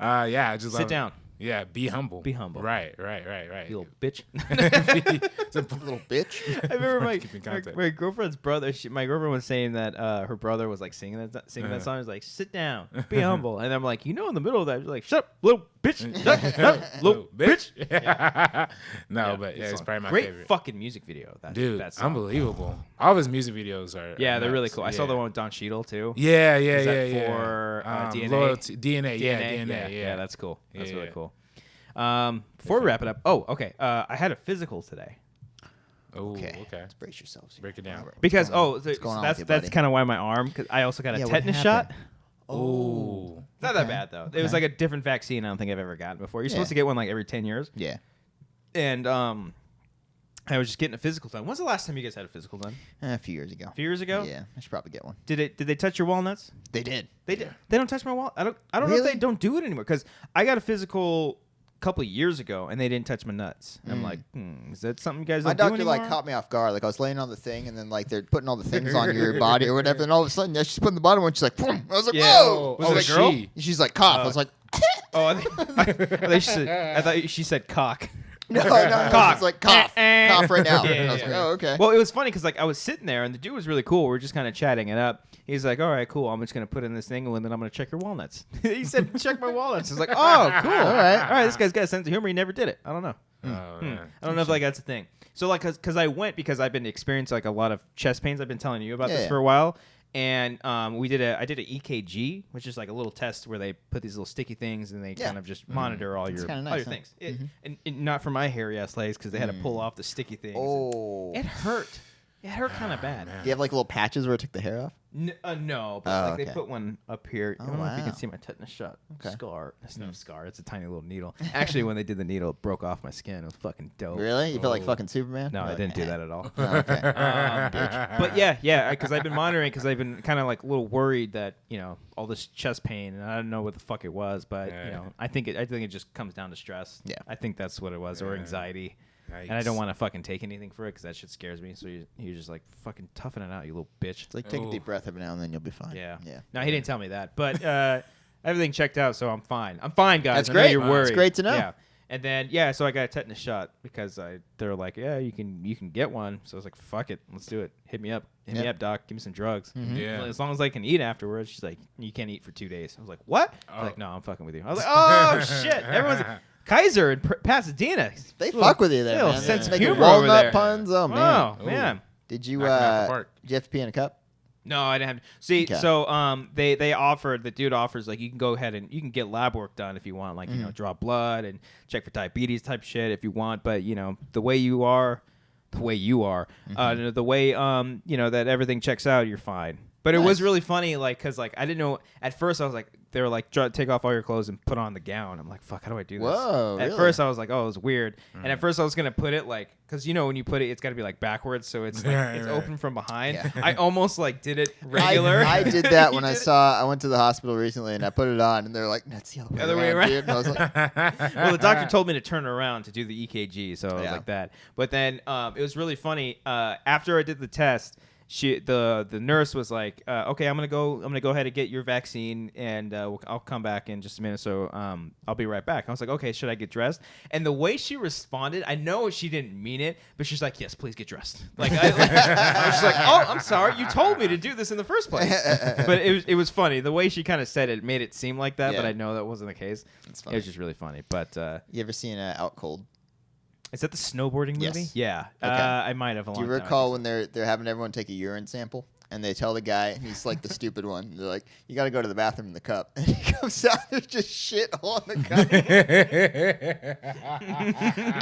Yeah. I just Sit love- down, Yeah. Be humble. Be humble. Right. you little bitch. It's a- Little bitch. I remember Keep in contact. my girlfriend's brother. My girlfriend was saying that her brother was like singing that song. He's like, "Sit down, be humble," and I'm like, in the middle of that, you're like, "Shut up, little bitch, shut up, little bitch." No, Yeah, but good yeah, it's song. probably my Great favorite. fucking music video. Dude, that song. unbelievable. All of his music videos are. Yeah, are they're really nuts. cool. I saw the one with Don Cheadle too. Yeah, Is that yeah. for, DNA? Loyalty, DNA, yeah, DNA, yeah, that's cool. That's Yeah, really yeah. cool. Before we wrap it up, okay. I had a physical today. Oh, Okay. okay. Let's brace yourselves. Here. Break it down. Because What's going on that's with you, buddy? kind of why my arm. Because I also got a Yeah, what tetanus shot. happened? Oh, Not that bad though. It was like a different vaccine. I don't think I've ever gotten before. You're Yeah. supposed to get one like every 10 years. Yeah. And I was just getting a physical done. When's the last time you guys had a physical done? A few years ago. A few years ago. Yeah, I should probably get one. Did they touch your walnuts? They did. They did. They don't touch my wall. I don't know if Really? they don't do it anymore. Because I got a physical a couple of years ago and they didn't touch my nuts. And I'm like, is that something you guys My don't do doctor anymore? like caught me off guard. Like I was laying on the thing, and then like they're putting all the things on your body or whatever, and all of a sudden, yeah, she's putting the bottom one. She's like, "Boom." I was like, Yeah. "Whoa!" Was I it was a like, girl? she? She's like, "Cough." I was like, Oh, I thought she said cock. "No, Cough. It's like cough, cough right now." Yeah, And I was yeah, like, yeah. "Oh, okay." Well, it was funny because like I was sitting there and the dude was really cool. We were just kind of chatting it up. He's like, "All right, cool. I'm just gonna put in this thing and then I'm gonna check your walnuts." He said, "Check my walnuts." I was like, "Oh, cool. All right. This guy's got a sense of humor. He never did it. I don't know. Oh, man. I don't know if like that's a thing." So like, cause I went because I've been experiencing like a lot of chest pains. I've been telling you about Yeah, this yeah. for a while. And I did an EKG, which is like a little test where they put these little sticky things and they Yeah. kind of just monitor all It's your kinda all nice, your huh? things. And not for my hairy ass legs because they had to pull off the sticky things. Oh, It hurt. It hurt kind of bad. do you have like little patches where it took the hair off? No, but Oh, like they okay. put one up here. I Oh, don't know if you can wow. see my tetanus shot Okay. scar. It's no scar. It's a tiny little needle. Actually, when they did the needle, it broke off my skin. It was fucking dope. Really? You feel like fucking Superman? No, You're I like, didn't do "Eh." that at all. Oh, okay. But yeah, because I've been monitoring because I've been kind of like a little worried that all this chest pain and I don't know what the fuck it was, but Yeah. I think it just comes down to stress. Yeah. I think that's what it was, or anxiety. And I Yikes. don't want to fucking take anything for it because that shit scares me. So you're just like fucking toughing it out, you little bitch. It's like take a Oh. deep breath every now and then, you'll be fine. Yeah. Yeah. No, he didn't tell me that, but everything checked out, so I'm fine. I'm fine, guys. That's I know great. you're Wow. worried. That's great to know. Yeah. And then so I got a tetanus shot because they're like, yeah, you can get one. So I was like, fuck it, let's do it. Hit me up, Yep. doc. Give me some drugs. Yeah. As long as I can eat afterwards. She's like, you can't eat for 2 days. I was like, what? Oh. Like, no, I'm fucking with you. I was like, oh shit, everyone's Kaiser in Pasadena. They Little- fuck with you there, little man. sense of Making humor over walnut there. puns. Oh man. Oh Ooh. man. Did you Knocking out the park. did you have to pee in a cup? No, I didn't have. See, Okay. so they offered, the dude offers like you can go ahead and you can get lab work done if you want, like draw blood and check for diabetes type shit if you want, but the way you are, the way you are, the way that everything checks out, you're fine. But it was really funny, like, because like I didn't know at first. I was like, they were like, take off all your clothes and put on the gown. I'm like, fuck, how do I do this? Whoa, At really? first I was like, oh, it was weird. And at first I was gonna put it like, because when you put it, it's got to be like backwards, so it's like it's open from behind. Yeah. I almost like did it regular. I did that when I went to the hospital recently and I put it on and they're like, that's the other way around, dude. And I was like, Well, the doctor told me to turn around to do the EKG, so I was Yeah. like that. But then it was really funny. After I did the test, the nurse was like, okay, I'm gonna go ahead and get your vaccine, and I'll come back in just a minute. So I'll be right back. I was like, okay, should I get dressed? And the way she responded, I know she didn't mean it, but she's like, yes, please get dressed. Like I was just like, oh, I'm sorry, you told me to do this in the first place. But it was funny the way she kind of said it made it seem like that, but Yeah. I know that wasn't the case. That's It funny. was just really funny. But You ever seen Out Cold? is that the snowboarding movie? Yes. Yeah. Okay. I might have a Do long you time recall ago. when they're having everyone take a urine sample and they tell the guy, and he's like the stupid one, they're like, you got to go to the bathroom in the cup, and he comes out, there's just shit all in the cup.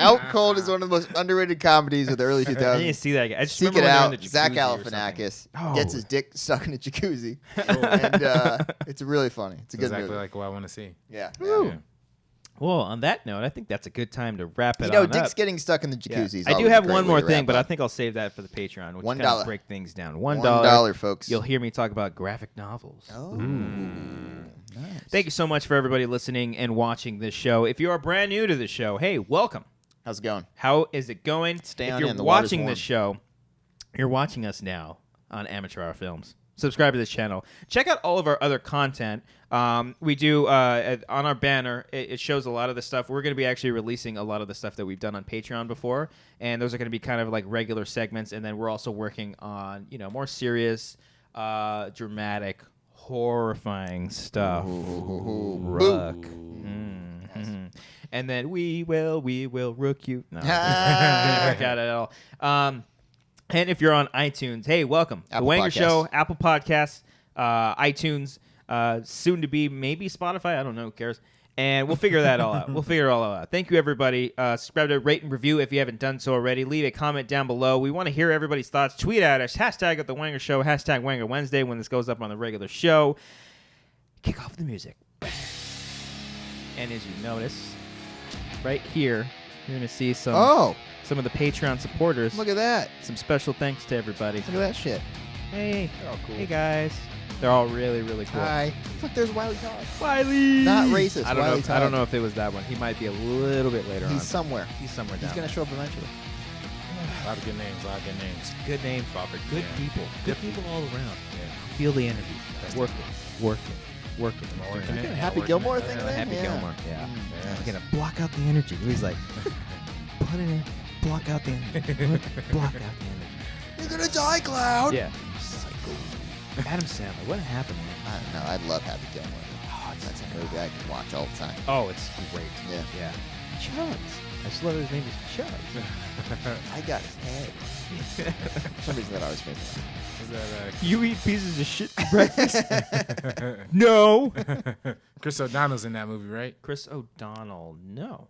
Out Cold is one of the most underrated comedies of the early I need to 2000s. see that again. I just Seek remember it when they're out. in the Zach jacuzzi or something. Galifianakis gets Oh. his dick stuck in a jacuzzi, and it's really funny. It's a good Exactly movie. like what I want to see. Yeah. Yeah. Well, on that note, I think that's a good time to wrap it You know, on Dick's up. getting stuck in the Yeah. jacuzzi. I do have one more thing, but I think I'll save that for the Patreon. Which kind $1. of break things down. $1, folks. You'll hear me talk about graphic novels. Oh, nice. Thank you so much for everybody listening and watching this show. If you are brand new to the show, hey, welcome. How's it going? How is it going? Stay if on you're in, the water's watching warm. this show, you're watching us now on Amateur Hour Films. Subscribe to this channel. Check out all of our other content. We do on our banner. It shows a lot of the stuff. We're going to be actually releasing a lot of the stuff that we've done on Patreon before, and those are going to be kind of like regular segments. And then we're also working on more serious, dramatic, horrifying stuff. Rook. Mhm. And then we will rook you. No, I got it all. And if you're on iTunes, hey, welcome. Apple The Wanger Podcasts. Show, Apple Podcasts, iTunes, soon to be maybe Spotify. I don't know. Who cares? And we'll figure that all out. We'll figure it all out. Thank you, everybody. Subscribe to Rate and Review if you haven't done so already. Leave a comment down below. We want to hear everybody's thoughts. Tweet at us. Hashtag at The Wanger Show. Hashtag Wanger Wednesday when this goes up on the regular show. Kick off the music. And as you notice, right here, you're going to see some of the Patreon supporters. Look at that. Some special thanks to everybody. Look at that shit. Hey. They're all cool. Hey, guys. They're all really, really cool. Hi. Look, there's Wiley Todd. Wiley. Not racist. I don't know. Wiley I don't Todd. know if it was that one. He might be a little bit later on. He's somewhere. He's somewhere down. He's going to show up eventually. A lot of good names. Good names, Robert. Good Yeah. people. Good people all around. Yeah. Feel the energy. That's Work the- it. Work it. Working it. Happy Working Gilmore it. thing Yeah, there? Happy Yeah. Gilmore. Yeah. Yeah. I'm gonna block out the energy. He's like, put it in. Block out the energy. Block out the energy. You're going to die, Cloud. Yeah. Psycho. Adam Sandler. What happened, man? I don't know. I love Happy Gilmore. Oh, that's a movie I can watch all the time. Oh, it's great. Yeah. Yeah. Chubbs. I just love his name is Chubbs. I got his head. For some reason that always made me laugh. Is that, You eat pieces of shit for breakfast? No. Chris O'Donnell's in that movie, right? Chris O'Donnell. No.